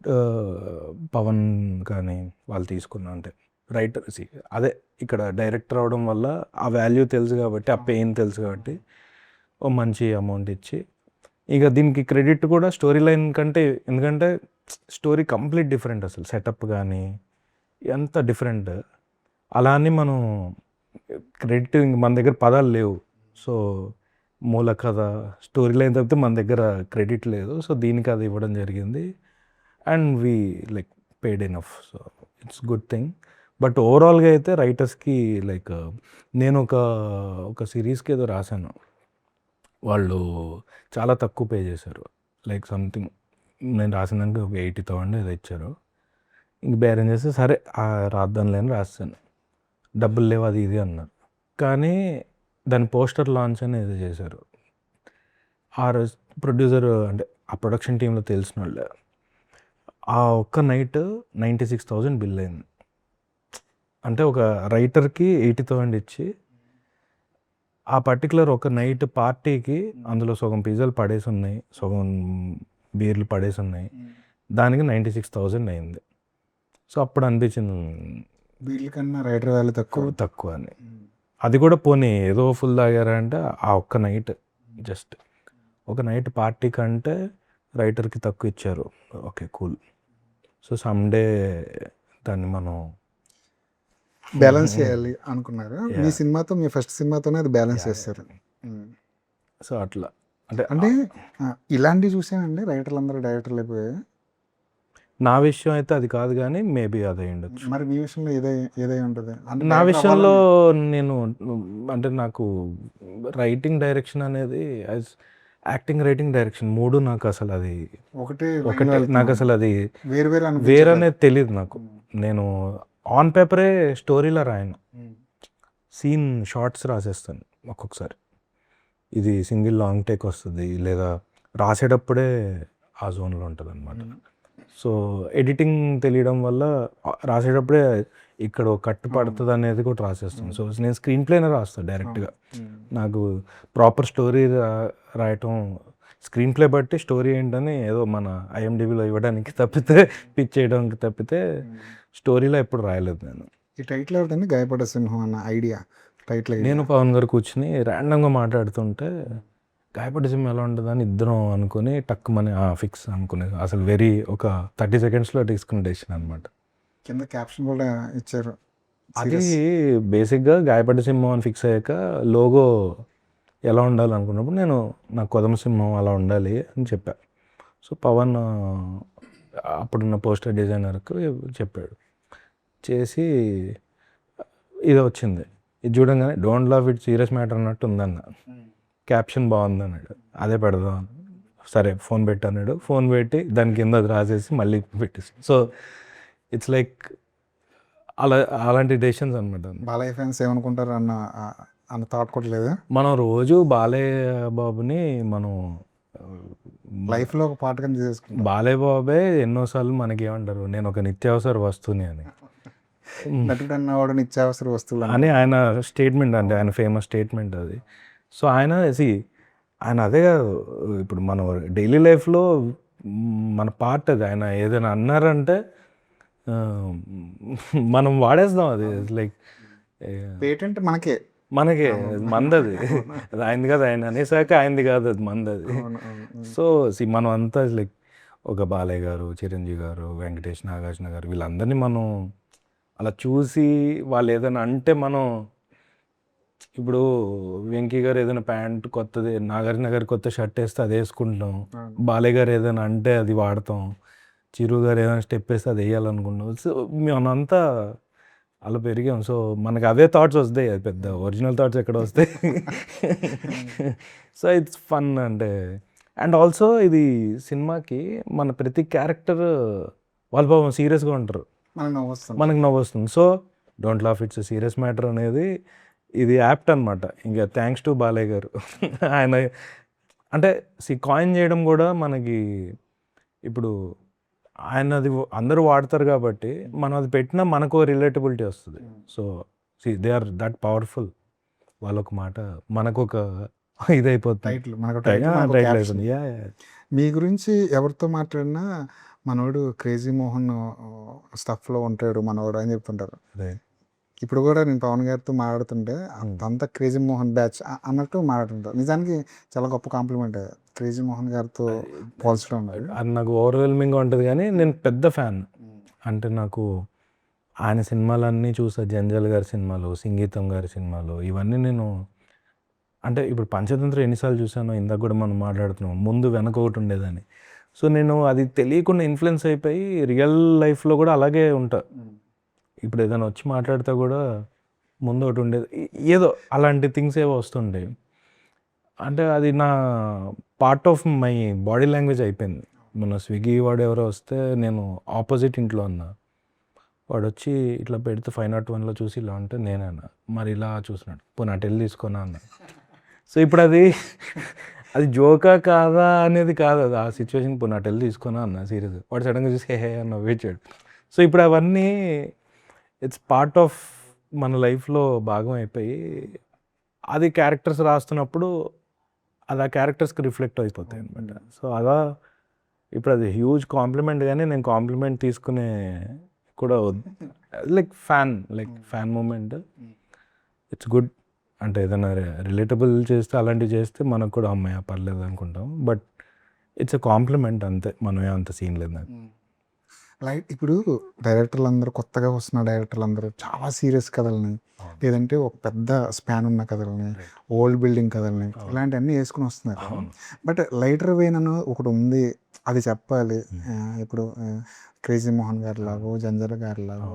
పవన్ కానీ వాళ్ళు తీసుకున్నా అంటే రైటర్, అదే ఇక్కడ డైరెక్టర్ అవడం వల్ల ఆ వాల్యూ తెలుసు కాబట్టి, ఆ పెయిన్ తెలుసు కాబట్టి ఓ మంచి అమౌంట్ ఇచ్చి, ఇక దీనికి క్రెడిట్ కూడా స్టోరీ లైన్ కంటే, ఎందుకంటే స్టోరీ కంప్లీట్ డిఫరెంట్, అసలు సెటప్ కానీ ఎంత డిఫరెంట్. అలా అని మనం క్రెడిట్, మన దగ్గర పదాలు లేవు. సో మూల కథ, స్టోరీ లైన్ తప్పితే మన దగ్గర క్రెడిట్ లేదు. సో దీనికి అది ఇవ్వడం జరిగింది. And we like paid enough. So it's good thing. But ఓవరాల్గా అయితే రైటర్స్కి లైక్, నేను ఒక సిరీస్కి ఏదో రాశాను, వాళ్ళు చాలా తక్కువ పే చేశారు. లైక్ సంథింగ్ నేను రాసినాక ఒక 80,000 ఏదో ఇచ్చారు. ఇంక బేరం చేస్తే సరే రాద్దాంలే అని రాస్తాను. డబ్బులు లేవు అది ఇది అన్నారు. కానీ దాని పోస్టర్ లాంచ్ అని ఏదో చేశారు. ఆ ప్రొడ్యూసర్ అంటే ఆ ప్రొడక్షన్ టీంలో తెలిసిన వాళ్ళే. ఆ ఒక్క నైట్ 96,000 బిల్ అయింది. అంటే ఒక రైటర్కి 80,000 ఇచ్చి, ఆ పర్టికులర్ ఒక నైట్ పార్టీకి అందులో సగం పిజ్జాలు పడేసి ఉన్నాయి, సగం బీర్లు పడేసి ఉన్నాయి, దానికి 96,000 అయింది. సో అప్పుడు అనిపించింది వీళ్ళ కన్నా రైటర్ వాల్యూ తక్కువ అని. అది కూడా పోనీ ఏదో ఫుల్ తాగారంటే, ఆ ఒక్క నైట్, జస్ట్ ఒక నైట్ పార్టీ కంటే రైటర్కి తక్కువ ఇచ్చారు. Okay cool. సో సమ్డే దాన్ని మనం బ్యాలెన్స్ చేయాలి అనుకున్నారు. మీ సినిమాతో, మీ ఫస్ట్ సినిమాతోనే అది బ్యాలెన్స్ చేస్తారు. సో అట్లా అంటే ఇలాంటివి చూసానండి, రైటర్లు అందరూ డైరెక్టర్లు అయిపోయాయి. నా విషయం అయితే అది కాదు, కానీ మేబీ అదే ఉండొచ్చు. మరి మీ విషయంలో ఏదై ఉంటుంది? నా విషయంలో నేను అంటే నాకు రైటింగ్, డైరెక్షన్ అనేది, యాక్టింగ్, రైటింగ్, డైరెక్షన్ మూడు నాకు అసలు అది ఒకటే. నాకు అసలు అది వేరే అనేది తెలియదు నాకు. నేను ఆన్ పేపరే స్టోరీలో రాయను, సీన్ షార్ట్స్ రాసేస్తాను ఒక్కొక్కసారి. ఇది సింగిల్ లాంగ్ టేక్ వస్తుంది, లేదా రాసేటప్పుడే ఆ జోన్లో ఉంటుంది అనమాట. సో ఎడిటింగ్ తెలియడం వల్ల రాసేటప్పుడే ఇక్కడ కట్టు పడుతుంది అనేది కూడా రాసేస్తాను. సో నేను స్క్రీన్ ప్లేనే రాస్తాను డైరెక్ట్గా. నాకు ప్రాపర్ స్టోరీ రాయటం, స్క్రీన్ ప్లే బట్టి స్టోరీ ఏంటని ఏదో మన IMDbలో ఇవ్వడానికి తప్పితే, పిచ్ చేయడానికి తప్పితే స్టోరీలో ఎప్పుడు రాయలేదు నేను. ఈ టైటిల్ అవుతుంది గాయపడ్డ సింహం అన్న ఐడియా టైటిల్. నేను పవన్ గారు కూర్చుని ర్యాండమ్గా మాట్లాడుతుంటే గాయపడ్డ సింహం ఎలా ఉంటుందని ఇద్దరం అనుకుని టక్కుమని ఫిక్స్ అనుకునే, అసలు ఒక 30 సెకండ్స్లో తీసుకున్న డెసిషన్ అనమాట. కింద క్యాప్షన్ కూడా ఇచ్చారు. అది బేసిక్గా గాయపడ్డ సింహం అని ఫిక్స్ అయ్యాక లోగో ఎలా ఉండాలి అనుకున్నప్పుడు నాకు కొదమ సింహం అలా ఉండాలి అని చెప్పా. సో పవన్ అప్పుడున్న పోస్టర్ డిజైనర్కి చెప్పాడు, చేసి ఇది వచ్చింది. ఇది చూడంగానే don't love it serious matter అన్నట్టు ఉందన్న, క్యాప్షన్ బాగుంది అన్నాడు, అదే పెడదాం. సరే ఫోన్ పెట్టన్నాడు, ఫోన్ పెట్టి దాని కింద అది రాసేసి మళ్ళీ పెట్టేసి. సో ఇట్స్ లైక్ అలాంటి డెసిషన్స్ అనమాట. బాలయ్య ఫ్యాన్స్ ఏమనుకుంటారు అన్న థాట్ కూడా లేదా? మనం రోజు బాలయ్య బాబుని మనం లైఫ్లో ఒక పాట కింద చేసుకుంటాం. బాలయ్య బాబే ఎన్నోసార్లు మనకి ఏమంటారు, నేను ఒక నిత్యావసర వస్తువుని అని, నటుడు అన్నవాడు నిత్యావసర వస్తువులు అని ఆయన స్టేట్మెంట్, అంటే ఆయన ఫేమస్ స్టేట్మెంట్ అది. సో ఆయన అదే కాదు, ఇప్పుడు మనం డైలీ లైఫ్లో మన పార్ట్ అది. ఆయన ఏదైనా అన్నారంటే మనం వాడేస్తాం. అది లైక్ పేటెంట్ మనకే మందది, అది ఆయనది కాదు. ఆయన అనేసాక ఆయనది కాదు, అది మందది. సో మనం అంతా లైక్ ఒక బాలయ్య గారు, చిరంజీవి గారు, వెంకటేష్, నాగార్జున గారు, వీళ్ళందరినీ మనం అలా చూసి వాళ్ళు ఏదైనా అంటే, మనం ఇప్పుడు వెంకీ గారు ఏదైనా ప్యాంట్ కొత్తది, నాగార్జున గారు కొత్త షర్ట్ వేస్తే అది వేసుకుంటాం, బాలయ్య గారు ఏదైనా అంటే అది వాడతాం. చిరు గారు ఏదైనా స్టెప్ వేస్తే అది వేయాలనుకున్నాం. సో మనంతా అలా పెరిగాం. సో మనకు అవే థాట్స్ వస్తాయి, అది పెద్ద ఒరిజినల్ థాట్స్ ఎక్కడ వస్తాయి. సో ఇట్స్ ఫన్ అంటే. అండ్ ఆల్సో ఇది సినిమాకి మన ప్రతి క్యారెక్టర్ వాళ్ళ పాపం సీరియస్గా ఉంటారు, మనకు నవ్వు వస్తుంది. So don't laugh, it's serious matter అనేది ఇది యాప్ట్ అనమాట. ఇంకా థ్యాంక్స్ టు బాలయ్య గారు. ఆయన అంటే కాయిన్ చేయడం కూడా మనకి ఇప్పుడు ఆయనది అందరూ వాడతారు కాబట్టి మనం అది పెట్టినా మనకు రిలేటబిలిటీ వస్తుంది. So they are that powerful. వాళ్ళొక మాట మనకొక ఇదైపోతుంది. టైటిల్ మనకు టైటిల్ అయిపోతుంది. మీ గురించి ఎవరితో మాట్లాడినా మనోడు క్రేజీ మోహన్ స్టఫ్లో ఉంటాడు మనోడు అని చెప్తుంటారు. ఇప్పుడు కూడా నేను పవన్ గారితో మాట్లాడుతుంటే అంతా క్రేజీ మోహన్ బ్యాచ్ అన్నట్టు మాట్లాడుతుంటారు. నిజానికి చాలా గొప్ప కాంప్లిమెంట్ క్రేజీ మోహన్ గారితో పోల్చడం. అది నాకు ఓవర్వెల్మింగ్గా ఉంటుంది, కానీ నేను పెద్ద ఫ్యాన్. అంటే నాకు ఆయన సినిమాలన్నీ చూసా, జంజాల్ గారి సినిమాలు, సంగీతం గారి సినిమాలు, ఇవన్నీ నేను అంటే ఇప్పుడు పంచతంత్ర ఎన్నిసార్లు చూసానో ఇందాక కూడా మనం మాట్లాడుతున్నాం, ముందు వెనక ఒకటి ఉండేదని. సో నేను అది తెలియకుండా ఇన్ఫ్లుయెన్స్ అయిపోయి రియల్ లైఫ్లో కూడా అలాగే ఉంటా. ఇప్పుడు ఏదైనా వచ్చి మాట్లాడితే కూడా ముందు ఒకటి ఉండేది, ఏదో అలాంటి థింగ్స్ ఏవో వస్తుండే. అంటే అది నా part of my body language అయిపోయింది. మన స్విగ్గీ వాడు ఎవరో వస్తే నేను ఆపోజిట్ ఇంట్లో ఉన్నా, వాడు వచ్చి ఇట్లా పెడితే 501లో చూసి ఇలా ఉంటే నేనన్నా మరి ఇలా చూసినాడు, పోనీ అటు వెళ్ళి తీసుకున్నా అన్న. సో ఇప్పుడు అది జోకా కాదా అనేది కాదు, అది ఆ సిచ్యువేషన్ పోనీ అటు వెళ్ళి తీసుకున్నా అన్న సీరియస్. వాడు సడన్గా చూసి హే అన్న వేచాడు. సో ఇప్పుడు అవన్నీ ఇట్స్ పార్ట్ ఆఫ్ మన లైఫ్లో భాగం అయిపోయి అది క్యారెక్టర్స్ రాస్తున్నప్పుడు అది ఆ క్యారెక్టర్స్కి రిఫ్లెక్ట్ అయిపోతాయి అనమాట. సో అలా ఇప్పుడు అది హ్యూజ్ కాంప్లిమెంట్, కానీ నేను కాంప్లిమెంట్ తీసుకునే కూడా like fan moment. It's good. అంటే ఏదైనా రిలేటబుల్ చేస్తే అలాంటివి చేస్తే మనకు కూడా అమ్మాయి పర్లేదు అనుకుంటాం, బట్ ఇట్స్ ఎ కాంప్లిమెంట్ అంతే, మనమే అంత సీన్ లేదు నాకు. లైక్ ఇప్పుడు డైరెక్టర్లు అందరూ కొత్తగా వస్తున్న డైరెక్టర్లు అందరూ చాలా సీరియస్ కథలని, లేదంటే ఒక పెద్ద స్పాన్ ఉన్న కథలని, ఓల్డ్ బిల్డింగ్ కథలని, ఇలాంటివన్నీ వేసుకుని వస్తున్నారు. బట్ లైటర్ వేన్ అని ఒకటి ఉంది, అది చెప్పాలి. ఇప్పుడు క్రేజీ మోహన్ గారి లాగో, జంజర్ గారి లాగో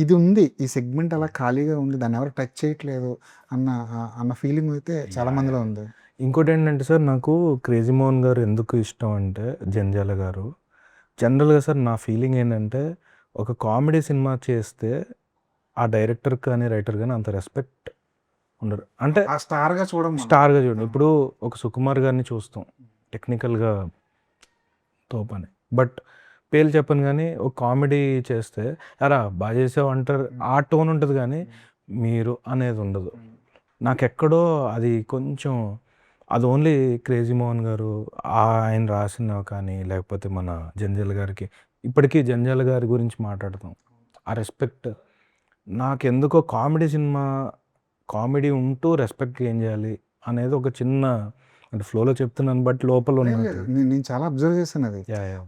ఇది ఉంది, ఈ సెగ్మెంట్ అలా ఖాళీగా ఉంది, దాన్ని ఎవరు టచ్ చేయట్లేదు అన్న ఫీలింగ్ అయితే చాలా మందిలో ఉంది. ఇంకోటి ఏంటంటే సార్, నాకు క్రేజీ మోహన్ గారు ఎందుకు ఇష్టం అంటే, జంజాల గారు జనరల్గా సార్ నా ఫీలింగ్ ఏంటంటే, ఒక కామెడీ సినిమా చేస్తే ఆ డైరెక్టర్ కానీ రైటర్ కానీ అంత రెస్పెక్ట్ ఉండరు. అంటే స్టార్గా చూడండి. ఇప్పుడు ఒక సుకుమార్ గారిని చూస్తాం టెక్నికల్గా తోపని, బట్ పేర్లు చెప్పను, కానీ ఒక కామెడీ చేస్తే అరా బాగా చేసావు అంటారు, ఆ టోన్ ఉంటుంది, కానీ మీరు అనేది ఉండదు. నాకెక్కడో అది కొంచెం అది ఓన్లీ క్రేజీ మోహన్ గారు ఆయన రాసిన కానీ, లేకపోతే మన జంజాల గారికి, ఇప్పటికీ జంజాల గారి గురించి మాట్లాడతాం, ఆ రెస్పెక్ట్ నాకెందుకో కామెడీ సినిమా కామెడీ ఉంటూ రెస్పెక్ట్ ఏం చేయాలి అనేది ఒక చిన్న, అంటే ఫ్లోలో చెప్తున్నాను బట్ లోపల ఉన్నది. నేను చాలా అబ్జర్వ్ చేశాను అది.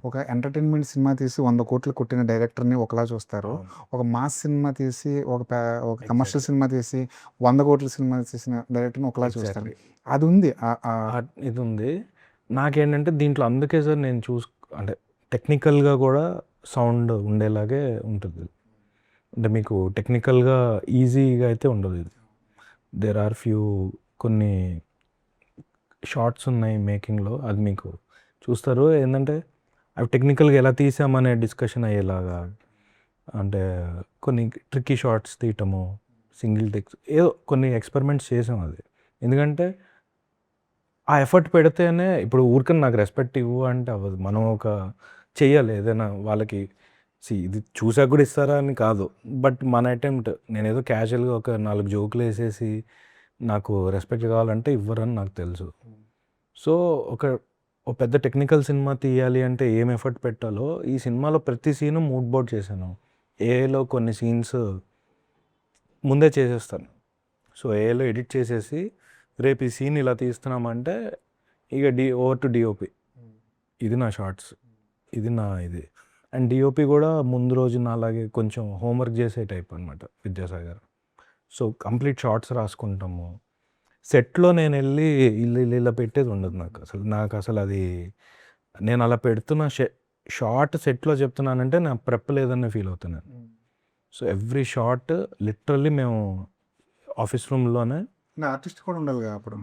ఒక ఎంటర్టైన్మెంట్ సినిమా తీసి 100 కోట్లు కొట్టిన డైరెక్టర్ని ఒకలా చూస్తారు, ఒక మాస్ సినిమా తీసి ఒక కమర్షియల్ సినిమా తీసి 100 కోట్ల సినిమా తీసిన డైరెక్టర్ని ఒకలా చూస్తారు. అది ఉంది, ఇది ఉంది. నాకేంటంటే దీంట్లో అందుకే సార్ నేను అంటే టెక్నికల్గా కూడా సౌండ్ ఉండేలాగే ఉంటుంది. అంటే మీకు టెక్నికల్గా ఈజీగా అయితే ఉండదు ఇది. దేర్ ఆర్ ఫ్యూ కొన్ని షార్ట్స్ ఉన్నాయి మేకింగ్లో, అది మీకు చూస్తారు ఏంటంటే అవి టెక్నికల్గా ఎలా తీసామనే డిస్కషన్ అయ్యేలాగా, అంటే కొన్ని ట్రిక్కీ షార్ట్స్ తీయటము, సింగిల్ టెక్స్, ఏదో కొన్ని ఎక్స్పెరిమెంట్స్ చేసాం. అది ఎందుకంటే ఆ ఎఫర్ట్ పెడితేనే, ఇప్పుడు ఊరికని నాకు రెస్పెక్ట్ ఇవ్వు అంటే అవ్వదు, మనం ఒక చెయ్యాలి ఏదైనా వాళ్ళకి. ఇది చూసాక కూడా ఇస్తారా అని కాదు, బట్ మన అటెంప్ట్, నేనేదో క్యాజువల్గా ఒక 4 జోకులు వేసేసి నాకు రెస్పెక్ట్ కావాలంటే ఇవ్వరని నాకు తెలుసు. సో ఒక పెద్ద టెక్నికల్ సినిమా తీయాలి అంటే ఏం ఎఫర్ట్ పెట్టాలో, ఈ సినిమాలో ప్రతి సీను మూడ్ బోర్డ్ చేశాను. ఏలో కొన్ని సీన్స్ ముందే చేసేస్తాను. సో ఏలో ఎడిట్ చేసేసి రేపు ఈ సీన్ ఇలా తీస్తున్నామంటే ఇక ఓవర్ టు డిఓపి, ఇది నా షార్ట్స్, ఇది నా ఇది. అండ్ డిఓపి కూడా ముందు రోజు నా అలాగే కొంచెం హోంవర్క్ చేసే టైప్ అనమాట విద్యాసాగర్. సో కంప్లీట్ షార్ట్స్ రాసుకుంటాము. సెట్లో నేను వెళ్ళి ఇలా పెట్టేది ఉండదు నాకు అసలు అది నేను అలా పెడుతున్న షార్ట్ సెట్లో చెప్తున్నానంటే నా ప్రెప్ లేదని ఫీల్ అవుతున్నాను. సో ఎవ్రీ షార్ట్ లిటరల్లీ మేము ఆఫీస్ రూమ్లోనే. ఆర్టిస్ట్ కూడా ఉండాలి కదా అప్పుడు.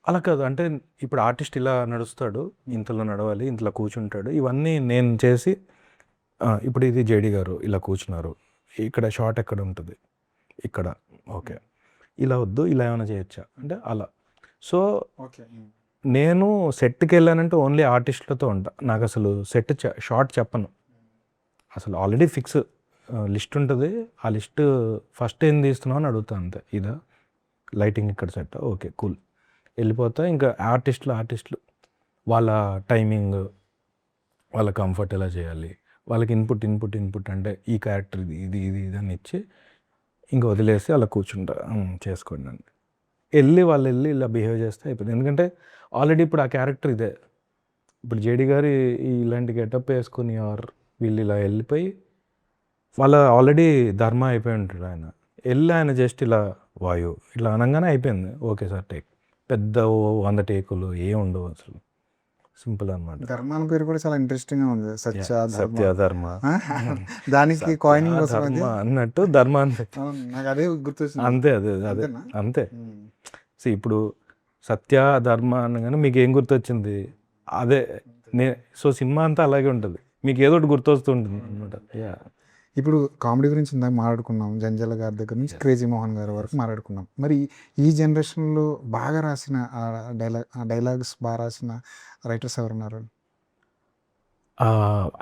అలా కాదు, అంటే ఇప్పుడు ఆర్టిస్ట్ ఇలా నడుస్తాడు, ఇంతలో నడవాలి, ఇంతలో కూర్చుంటాడు, ఇవన్నీ నేను చేసి ఇప్పుడు ఇది జేడి గారు ఇలా కూర్చున్నారు, ఇక్కడ షార్ట్ ఎక్కడ ఉంటుంది, ఇక్కడ ఓకే ఇలా వద్దు, ఇలా ఏమైనా చేయొచ్చా అంటే అలా. So okay. నేను సెట్కి వెళ్ళానంటే ఓన్లీ ఆర్టిస్టులతో ఉంటా. నాకు అసలు సెట్ షార్ట్ చెప్పను అసలు. ఆల్రెడీ ఫిక్స్ లిస్ట్ ఉంటుంది, ఆ లిస్ట్ ఫస్ట్ ఏం తీస్తున్నావు అని అడుగుతా అంతే. ఇదా లైటింగ్ ఇక్కడ సెట్, ఓకే కూల్, వెళ్ళిపోతా. ఇంకా ఆర్టిస్టులు వాళ్ళ టైమింగ్, వాళ్ళ కంఫర్ట్ ఎలా చేయాలి, వాళ్ళకి ఇన్పుట్ అంటే ఈ క్యారెక్టర్ ఇది అని ఇచ్చి ఇంకా వదిలేసి అలా కూర్చుంటా, చేసుకోండి అని వాళ్ళు వెళ్ళి ఇలా బిహేవ్ చేస్తే అయిపోయింది. ఎందుకంటే ఆల్రెడీ ఇప్పుడు ఆ క్యారెక్టర్ ఇదే. ఇప్పుడు జేడి గారు ఇలాంటి గెటప్ వేసుకొని వీళ్ళు ఇలా వెళ్ళిపోయి వాళ్ళ ఆల్రెడీ ధర్మ అయిపోయి ఉంటాడు. ఆయన జస్ట్ ఇలా వాయు ఇట్లా అనగానే అయిపోయింది. ఓకే సార్ టేక్, పెద్ద 100 టేకులు ఏం ఉండవు అసలు, సింపుల్ అనమాట. ధర్మ పేరు కూడా చాలా ఇంట్రెస్టింగ్ గా ఉంది, సత్యధర్మ. దానికి కాయినింగ్ అన్నట్టు ధర్మ అంతే, నాకు అదే గుర్తొచ్చింది. అదే అంతే. సో ఇప్పుడు సత్య ధర్మ అనగానే మీకు ఏం గుర్తొచ్చింది, అదే సో సినిమా అంతా అలాగే ఉంటుంది, మీకు ఏదో ఒకటి గుర్తొస్తుంటుంది అనమాట. ఇప్పుడు కామెడీ గురించి ఇందాక మాట్లాడుకున్నాం, జంజాల గారి దగ్గర నుంచి క్రేజీ మోహన్ గారి వరకు మాట్లాడుకున్నాం. మరి ఈ జనరేషన్లో బాగా రాసిన డైలాగ్స్ బాగా రాసిన రైటర్స్ ఎవరున్నారు?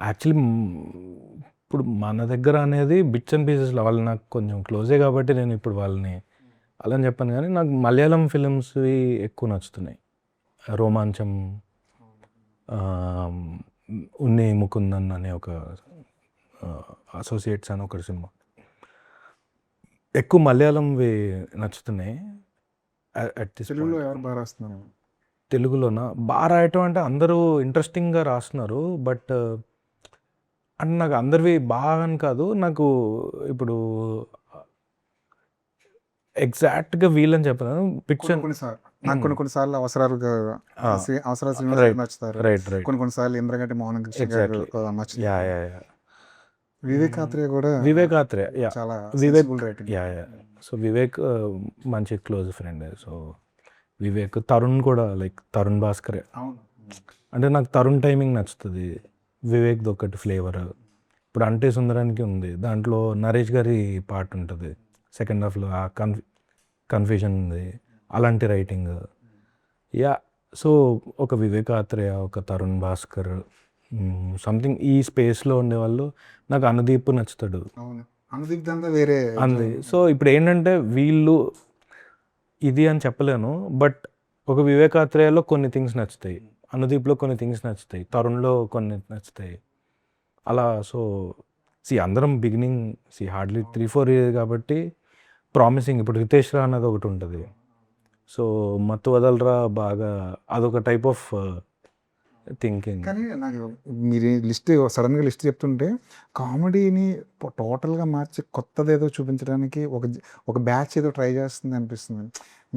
యాక్చువల్లీ ఇప్పుడు మన దగ్గర అనేది బిట్స్ అండ్ పీసెస్లో వాళ్ళు నాకు కొంచెం క్లోజే కాబట్టి నేను ఇప్పుడు వాళ్ళని అలా అని చెప్పాను. కానీ నాకు మలయాళం ఫిలిమ్స్వి ఎక్కువ నచ్చుతున్నాయి. రోమాంచం, ఉన్ని ముకుందన్ అనే ఒక అసోసియేట్స్ అని ఒక సినిమా, ఎక్కువ మలయాళంవి నచ్చుతున్నాయి. తెలుగులో ఎవరు బాగా రాస్తున్నారు? తెలుగులోనా బాగా రాయటం అంటే అందరూ ఇంట్రెస్టింగ్గా రాస్తున్నారు, బట్ అంటే నాకు అందరివి బాగా అని కాదు, నాకు ఇప్పుడు ఎగ్జాక్ట్గా వీళ్ళని చెప్పాను. పిక్చర్ కొన్నిసార్లు అవసరాలు నచ్చుతారు, కొన్నిసార్లు ఇంద్రగంటి మోహన్ కృష్ణ గారు నచ్చుతారు. వివేక్ ఆత్రేయ కూడా చాలా సో వివేక్ మంచి close friend. So Vivek, Tarun కూడా, లైక్ తరుణ్ భాస్కర్ అంటే నాకు తరుణ్ టైమింగ్ నచ్చుతుంది, వివేక్ది ఒకటి ఫ్లేవర్. ఇప్పుడు అంటే సుందరానికి ఉంది, దాంట్లో నరేష్ గారి పార్ట్ ఉంటుంది సెకండ్ హాఫ్లో, ఆ కన్ఫ్యూజన్ ఉంది, అలాంటి రైటింగ్. సో ఒక వివేక్ ఆత్రేయ, ఒక తరుణ్ భాస్కర్, సంథింగ్ ఈ స్పేస్లో ఉండేవాళ్ళు. నాకు అనుదీప్ నచ్చుతాడు, వేరే అంది. సో ఇప్పుడు ఏంటంటే వీళ్ళు ఇది అని చెప్పలేను, బట్ ఒక వివేకాత్రేయలో కొన్ని థింగ్స్ నచ్చుతాయి, అనుదీప్లో కొన్ని థింగ్స్ నచ్చుతాయి, తరుణ్లో కొన్ని నచ్చుతాయి, అలా. సో అందరం బిగినింగ్ హార్డ్లీ 3-4 ఇయర్స్ కాబట్టి ప్రామిసింగ్. ఇప్పుడు రితేష్ రా అన్నది ఒకటి ఉంటుంది, సో మత్తు వదలరా బాగా, అదొక టైప్ ఆఫ్ థింకింగ్. కానీ నాకు మీరు లిస్ట్ సడన్గా లిస్ట్ చెప్తుంటే కామెడీని టోటల్గా మార్చి కొత్తది ఏదో చూపించడానికి ఒక బ్యాచ్ ఏదో ట్రై చేస్తుంది అనిపిస్తుంది.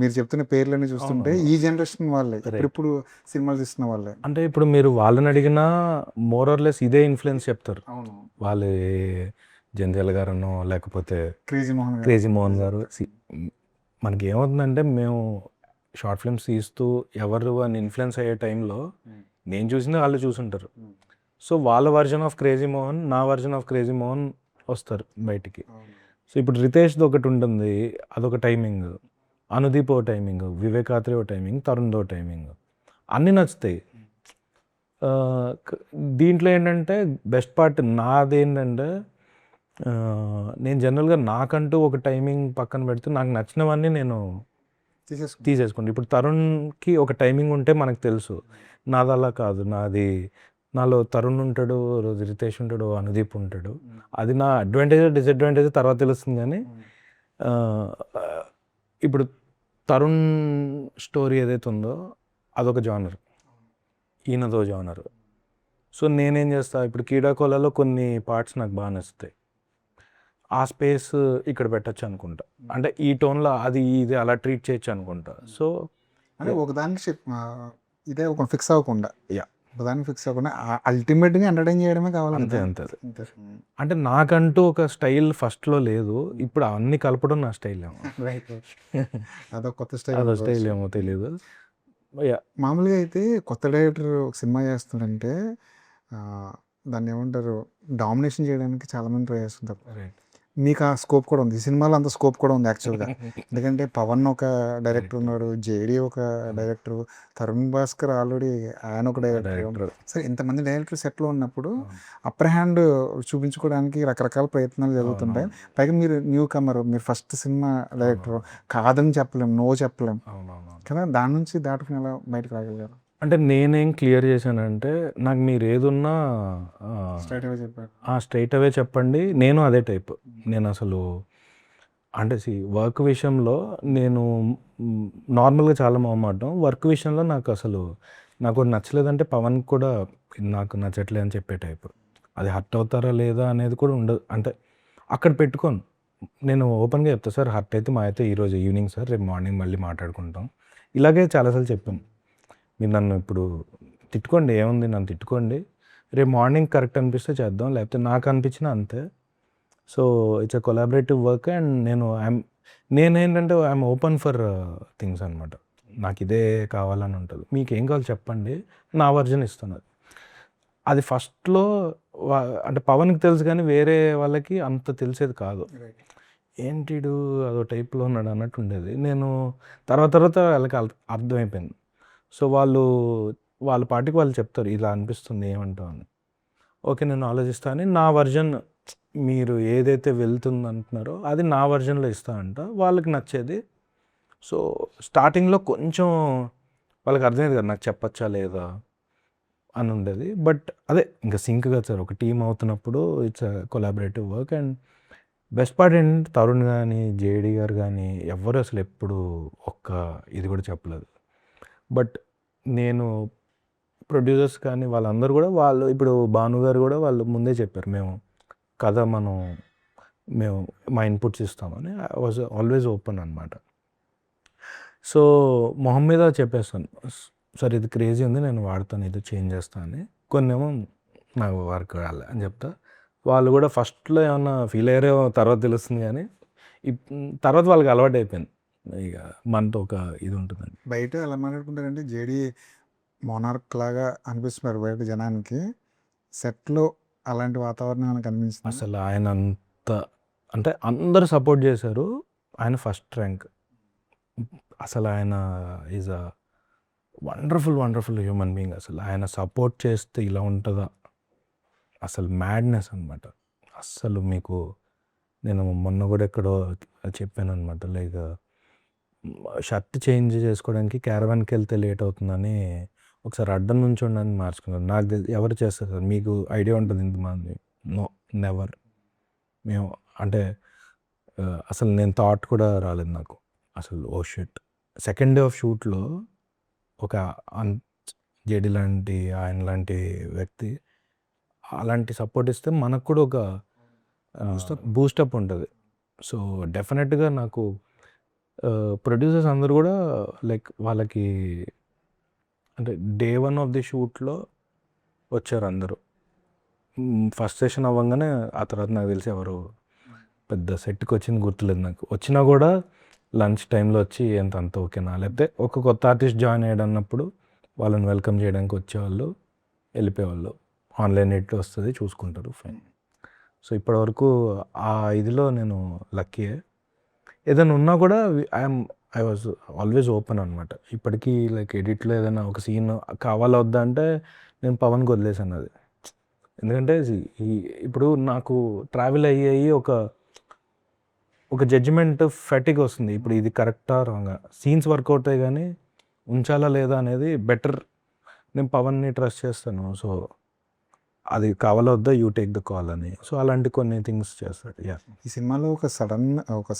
మీరు చెప్తున్న పేర్లన్నీ చూస్తుంటే ఈ జనరేషన్ వాళ్ళే, ఇప్పుడు సినిమాలు తీస్తున్న వాళ్ళే. అంటే ఇప్పుడు మీరు వాళ్ళని అడిగినా మోరర్లెస్ ఇదే ఇన్ఫ్లుయెన్స్ చెప్తారు. వాళ్ళు జంధ్యాల గారనో లేకపోతే క్రేజీ మోహన్ గారు. మనకి ఏమవుతుందంటే మేము షార్ట్ ఫిల్మ్స్ తీస్తూ ఎవరు అని ఇన్ఫ్లుయెన్స్ అయ్యే టైంలో నేను చూసింది వాళ్ళు చూసుంటారు. సో వాళ్ళ వర్జన్ ఆఫ్ క్రేజీ మోహన్, నా వర్జన్ ఆఫ్ క్రేజీ మోహన్ వస్తారు బయటికి. సో ఇప్పుడు రితేష్ది ఒకటి ఉంటుంది, అదొక టైమింగ్, అనుదీప్ ఓ టైమింగ్, వివేకాత్రే ఓ టైమింగ్, తరుణ్దో టైమింగ్, అన్నీ నచ్చుతాయి. దీంట్లో ఏంటంటే బెస్ట్ పార్ట్ నాదేంటంటే నేను జనరల్గా నాకంటూ ఒక టైమింగ్ పక్కన పెడితే నాకు నచ్చినవన్నీ నేను తీసేసుకోండి. ఇప్పుడు తరుణ్కి ఒక టైమింగ్ ఉంటే మనకు తెలుసు, నాది అలా కాదు. నాలో తరుణ్ ఉంటాడు, రోజు రితేష్ ఉంటాడు, అనుదీప్ ఉంటాడు. అది నా అడ్వాంటేజ్ డిసడ్వాంటేజ్ తర్వాత తెలుస్తుంది. కానీ ఇప్పుడు తరుణ్ స్టోరీ ఏదైతే ఉందో అదొక జానర్, ఈయనదో జానర్. సో నేనేం చేస్తా, ఇప్పుడు కీడాకోలలో కొన్ని పార్ట్స్ నాకు బాగా నచ్చుతాయి, ఆ స్పేస్ ఇక్కడ పెట్టచ్చు అనుకుంటా, అంటే ఈ టోన్లో అది ఇది అలా ట్రీట్ చేయొచ్చు అనుకుంటా. సో అంటే ఒకదానికి ఇదే ఒక ఫిక్స్ అవ్వకుండా ప్రధానికి ఫిక్స్ అవ్వకుండా అల్టిమేట్గా ఎంటర్టైన్ చేయడమే కావాలి అంతే కదా. అంతే అది. అంతే. అంటే నాకంటూ ఒక స్టైల్ ఫస్ట్లో లేదు, ఇప్పుడు అవన్నీ కలపడం నా స్టైల్ ఏమో. రైట్. అదొక కొత్త స్టైల్ అదో స్టైల్ ఏమో తెలియదు. యా మామూలుగా అయితే కొత్త డైరెక్టర్ ఒక సినిమా చేస్తున్నాడంటే ఆ, దాన్ని ఏమంటారు, డామినేషన్ చేయడానికి చాలామంది ట్రై చేస్తుంటారు. రైట్. మీకు ఆ స్కోప్ కూడా ఉంది, ఈ సినిమాలో అంత స్కోప్ కూడా ఉంది యాక్చువల్గా. ఎందుకంటే పవన్ ఒక డైరెక్టర్ ఉన్నాడు, జేడి ఒక డైరెక్టర్, తరుణ్ భాస్కర్ ఆల్రెడీ ఆయన ఒక డైరెక్టర్. డైరెక్టర్. సరే, ఇంతమంది డైరెక్టర్ సెట్లో ఉన్నప్పుడు అప్పర్ హ్యాండ్ చూపించుకోవడానికి రకరకాల ప్రయత్నాలు జరుగుతుంటాయి. పైగా మీరు న్యూ కమర్, మీరు ఫస్ట్ సినిమా డైరెక్టర్, కాదని చెప్పలేం, నో చెప్పలేం అవునవును. కదా. దాని నుంచి దాటుకుని ఎలా బయటకు రాగలిగారు? అంటే నేనేం క్లియర్ చేశానంటే, నాకు మీరు ఏదున్నా స్ట్రైట్ అవే చెప్పారు. స్ట్రైట్ అవే చెప్పండి. నేను అదే టైప్. నేను అసలు అంటే వర్క్ విషయంలో నేను నార్మల్గా చాలా మొహమాటం. వర్క్ విషయంలో నాకు అసలు నాకు ఒకటి నచ్చలేదంటే పవన్ కూడా నాకు నచ్చట్లేదు అని చెప్పే టైప్. అది హర్ట్ అవుతారా లేదా అనేది కూడా ఉండదు. అంటే అక్కడ పెట్టుకోను. నేను ఓపెన్గా చెప్తా, సార్ హర్ట్ అయితే మా అయితే ఈరోజు ఈవినింగ్ సార్, రేపు మార్నింగ్ మళ్ళీ మాట్లాడుకుంటాం. ఇలాగే చాలాసార్లు చెప్పాను. మీరు నన్ను ఇప్పుడు తిట్టుకోండి, ఏముంది నన్ను తిట్టుకోండి, రేపు మార్నింగ్ కరెక్ట్ అనిపిస్తే చేద్దాం, లేకపోతే నాకు అనిపించిన అంతే. So it's a collaborative work and నేనేంటంటే ఐఎమ్ ఓపెన్ ఫర్ థింగ్స్ అనమాట. నాకు ఇదే కావాలని ఉంటుంది, మీకు ఏం కావాలో చెప్పండి, నా వర్జన్ ఇస్తాను. అది ఫస్ట్లో అంటే పవన్కి తెలుసు కానీ వేరే వాళ్ళకి అంత తెలిసేది కాదు. ఏంటిడు అదో టైప్లో ఉన్నాడు అన్నట్టు ఉండేది. నేను తర్వాత వాళ్ళకి అర్థమైపోయింది. సో వాళ్ళ పాటికి వాళ్ళు చెప్తారు, ఇలా అనిపిస్తుంది ఏమంటావు అని. ఓకే, నేను ఆలోచిస్తా అని నా వర్జన్, మీరు ఏదైతే వెళ్తుంది అంటున్నారో అది నా వర్జన్లో ఇస్తా అంట, వాళ్ళకి నచ్చేది. సో స్టార్టింగ్లో కొంచెం వాళ్ళకి అర్థమైంది కదా నాకు చెప్పచ్చా లేదా అని ఉండేది. బట్ అదే ఇంకా సింక్ కదా సార్, ఒక టీం అవుతున్నప్పుడు it's collaborative work. And best part ఏంటంటే తరుణ్ కానీ జేడి గారు కానీ ఎవ్వరు అసలు ఎప్పుడు ఒక్క ఇది కూడా చెప్పలేదు. బట్ నేను ప్రొడ్యూసర్స్ కానీ వాళ్ళందరూ కూడా, వాళ్ళు ఇప్పుడు భాను గారు కూడా వాళ్ళు ముందే చెప్పారు, మేము కథ మేము మా ఇన్పుట్స్ ఇస్తామని. ఐ వాజ్ ఆల్వేస్ ఓపెన్ అనమాట. సో మొహం మీద చెప్పేస్తాను, సార్ ఇది క్రేజీ ఉంది, నేను వాడతాను, ఇది చేంజ్ చేస్తాను అని. కొన్నేమో నాకు వర్క్ కాలే అని చెప్తా. వాళ్ళు కూడా ఫస్ట్లో ఏమన్నా ఫీల్ అయ్యారో తర్వాత తెలుస్తుంది కానీ తర్వాత వాళ్ళకి అలవాటు అయిపోయింది. ఇక మనతో ఒక ఇది ఉంటుందండి. బయట ఎలా మాట్లాడుకుంటారంటే జేడి మోనార్క్ లాగా అనిపిస్తున్నారు బయట జనానికి, సెట్లో అలాంటి వాతావరణం మనకు అనిపిస్తుంది. అసలు ఆయన అంత అంటే అందరూ సపోర్ట్ చేశారు, ఆయన ఫస్ట్ ర్యాంక్. అసలు ఆయన is a wonderful human being. అసలు ఆయన సపోర్ట్ చేస్తే ఇలా ఉంటుందా, అసలు మ్యాడ్నెస్ అనమాట. అస్సలు మీకు నేను మొన్న కూడా ఎక్కడో చెప్పాను అనమాట, లైక్ షర్ట్ చేంజ్ చేసుకోవడానికి క్యారవాన్కి వెళ్తే లేట్ అవుతుందని ఒకసారి అడ్డం నుంచి ఉండని మార్చుకున్నాను. నాకు ఎవరు చేస్తారు సార్, మీకు ఐడియా ఉంటుంది ఇంతమంది? No, never. మేము అంటే అసలు నేను థాట్ కూడా రాలేదు నాకు అసలు. Oh shit, second day of షూట్లో ఒక జేడి లాంటి ఆయన లాంటి వ్యక్తి అలాంటి సపోర్ట్ ఇస్తే మనకు కూడా ఒక బూస్టప్ ఉంటుంది. సో డెఫినెట్గా నాకు ప్రొడ్యూసర్స్ అందరూ కూడా లైక్ వాళ్ళకి అంటే డే 1 ఆఫ్ ది షూట్లో వచ్చారు అందరూ. ఫస్ట్ సెషన్ అవ్వగానే ఆ తర్వాత నాకు తెలిసి ఎవరు పెద్ద సెట్కి వచ్చింది గుర్తులేదు నాకు. వచ్చినా కూడా లంచ్ టైంలో వచ్చి అంత ఓకేనా, లేకపోతే ఒక కొత్త ఆర్టిస్ట్ జాయిన్ అయ్యాడు అన్నప్పుడు వాళ్ళని వెల్కమ్ చేయడానికి వచ్చేవాళ్ళు, వెళ్ళిపోయేవాళ్ళు. ఆన్లైన్ నెట్ వస్తుంది, చూసుకుంటారు, ఫైన్. సో ఇప్పటివరకు ఆ ఇదిలో నేను లక్కీయే. ఏదైనా ఉన్నా కూడా ఐ వాజ్ ఆల్వేస్ ఓపెన్ అనమాట. ఇప్పటికీ లైక్ ఎడిట్లో ఏదైనా ఒక సీన్ కావాలా వద్దా అంటే నేను పవన్కి వదిలేసాను అది. ఎందుకంటే ఇప్పుడు నాకు ట్రావెల్ అయ్యి ఒక జడ్జిమెంట్ ఫెటిక్ వస్తుంది. ఇప్పుడు ఇది కరెక్టా రాంగా, సీన్స్ వర్కౌట్ అయ్యి కానీ ఉంచాలా లేదా అనేది బెటర్. నేను పవన్ని ట్రస్ట్ చేస్తాను. సో అది కావాలా వద్దా, యూ టేక్ ద కాల్ అని. సో అలాంటి కొన్ని థింగ్స్ చేస్తాడు. యా, ఈ సినిమాలో ఒక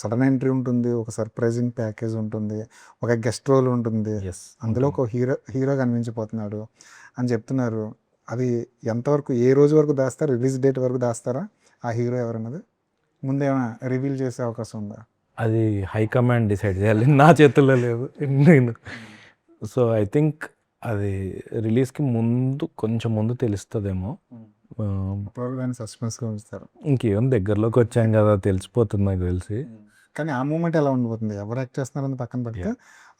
సడన్ ఎంట్రీ ఉంటుంది, ఒక సర్ప్రైజింగ్ ప్యాకేజ్ ఉంటుంది, ఒక గెస్ట్ రోల్ ఉంటుంది, ఎస్, అందులో ఒక హీరో కనిపించిపోతున్నాడు అని చెప్తున్నారు. అది ఎంతవరకు, ఏ రోజు వరకు దాస్తారు, రిలీజ్ డేట్ వరకు దాస్తారా ఆ హీరో ఎవరన్నది? ముందేమైనా రివీల్ చేసే అవకాశం ఉందా? అది హైకమాండ్ డిసైడ్ చేయాలి, నా చేతుల్లో లేదు నేను. సో ఐ థింక్ అది రిలీజ్కి ముందు కొంచెం ముందు తెలుస్తుందేమో. దాన్ని సస్పెన్స్గా ఉంచుతారు. ఇంకేం దగ్గరలోకి వచ్చాం కదా, తెలిసిపోతుంది నాకు తెలిసి. కానీ ఆ మూమెంట్ ఎలా ఉండిపోతుంది, ఎవరు యాక్ట్ చేస్తున్నారని పక్కన పెడితే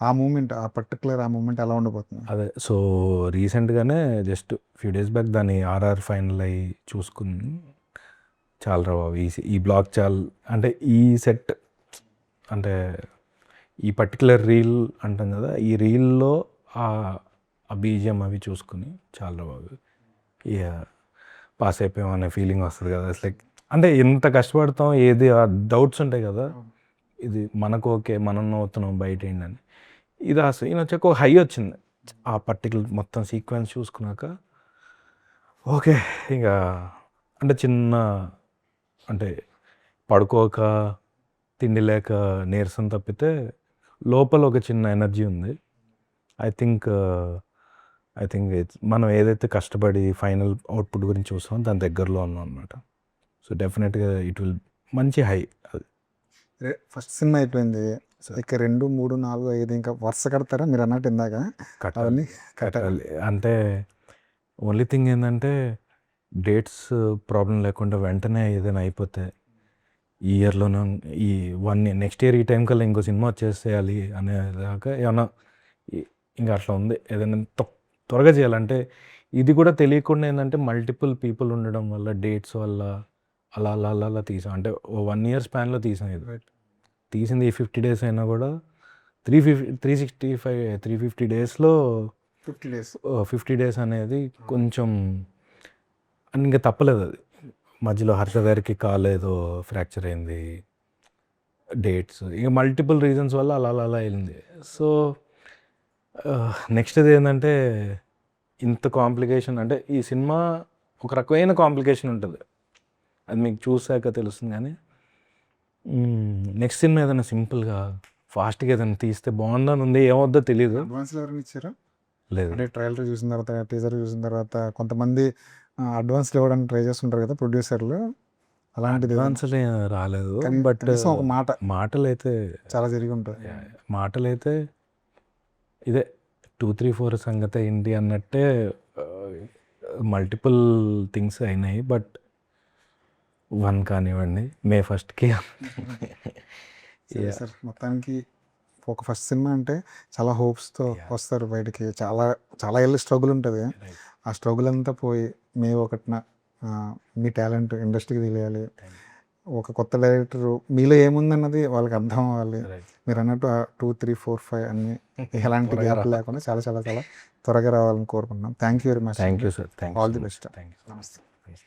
ఆ మూమెంట్, ఆ పర్టికులర్ ఆ మూమెంట్ ఎలా ఉండిపోతుంది. అదే సో రీసెంట్గానే జస్ట్ ఫ్యూ డేస్ బ్యాక్ దాని ఆర్ఆర్ ఫైనల్ అయ్యి చూసుకుని చాలా రా బాబు ఈ బ్లాగ్ చాలా, అంటే ఈ సెట్ అంటే ఈ పర్టికులర్ రీల్ అంటాం కదా, ఈ రీల్లో ఆ బీజిఎం అవి చూసుకుని చాలా బాబు ఇక పాస్ అయిపోయాం అనే ఫీలింగ్ వస్తుంది కదా. లైక్ అంటే ఎంత కష్టపడతాం, ఏది ఆ డౌట్స్ ఉంటాయి కదా, ఇది మనకు ఓకే, మనం నవ్వుతున్నాం బయట ఏంటని. ఇది ఆ సీన్ వచ్చాక ఒక హై వచ్చింది ఆ పర్టికులర్ మొత్తం సీక్వెన్స్ చూసుకున్నాక. ఓకే ఇంకా అంటే చిన్న అంటే పడుకోక తిండి లేక నీరసం తప్పితే లోపల ఒక చిన్న ఎనర్జీ ఉంది. ఐ థింక్ మనం ఏదైతే కష్టపడి ఫైనల్ అవుట్పుట్ గురించి చూస్తామో దాని దగ్గరలో ఉన్నాం అనమాట. సో డెఫినెట్గా ఇట్ విల్ మంచి హై. అది ఫస్ట్ సినిమా అయిపోయింది, ఇక 2, 3, 4, 5 ఇంకా వరుస కడతారా మీరు అన్నట్టు ఇందాక? అవన్నీ కట్టాలి అంటే ఓన్లీ థింగ్ ఏంటంటే డేట్స్ ప్రాబ్లం లేకుండా వెంటనే ఏదైనా అయిపోతే ఈ ఇయర్లోనే ఈ 1 year నెక్స్ట్ ఇయర్ ఈ టైం కల్లా ఇంకో సినిమా వచ్చేసేయాలి అనేదాకా ఏమన్నా ఇంకా అట్లా ఉంది. ఏదైనా త్వరగా చేయాలంటే ఇది కూడా తెలియకుండా ఏంటంటే మల్టిపుల్ పీపుల్ ఉండడం వల్ల డేట్స్ వల్ల అలా అలా అలా అలా తీసాం. అంటే 1 year స్పాన్లో తీసాం. ఇది తీసింది 50 days అయినా కూడా 350 డేస్లో 50 days అనేది కొంచెం ఇంకా తప్పలేదు. అది మధ్యలో హర్ష గారికి కాలు ఏదో ఫ్రాక్చర్ అయింది, డేట్స్ ఇక మల్టిపుల్ రీజన్స్ వల్ల అలా అలా అలా వెళ్ళింది. సో నెక్స్ట్ ఏంటంటే ఇంత కాంప్లికేషన్, అంటే ఈ సినిమా ఒక రకమైన కాంప్లికేషన్ ఉంటుంది, అది మీకు చూసాక తెలుస్తుంది. కానీ నెక్స్ట్ సినిమా ఏదైనా సింపుల్గా ఫాస్ట్గా ఏదైనా తీస్తే బాగుందని ఉంది, ఏమవుద్దో తెలియదు. అడ్వాన్స్లు ఎవరైనా ఇచ్చారా? లేదు, అంటే ట్రైలర్ చూసిన తర్వాత, టీజర్ చూసిన తర్వాత కొంతమంది అడ్వాన్స్లు ఇవ్వడానికి ట్రై చేస్తుంటారు కదా ప్రొడ్యూసర్లు, అలాంటిది అడ్వాన్స్లు రాలేదు. బట్ ఒక మాటలు అయితే చాలా జరిగి ఉంటుంది. మాటలు అయితే ఇదే 2, 3, 4 సంగతి ఏంటి అన్నట్టే మల్టిపుల్ థింగ్స్ అయినాయి. బట్ 1 కానివ్వండి, May 1st సార్ మొత్తానికి ఒక ఫస్ట్ సినిమా అంటే చాలా హోప్స్తో వస్తారు బయటికి, చాలా చాలా ఏళ్ళు స్ట్రగుల్ ఉంటుంది. ఆ స్ట్రగుల్ అంతా పోయి May 1న మీ టాలెంట్ ఇండస్ట్రీకి తెలియాలి, ఒక కొత్త డైరెక్టర్ మీలో ఏముందన్నది వాళ్ళకి అర్థం అవ్వాలి. మీరు అన్నట్టు 2, 3, 4, 5 అన్ని ఎలాంటి గ్యాప్ లేకుండా చాలా చాలా చాలా త్వరగా రావాలని కోరుకుంటున్నాం. Thank you very much. Thank you sir. All the best. Thank you. నమస్తే.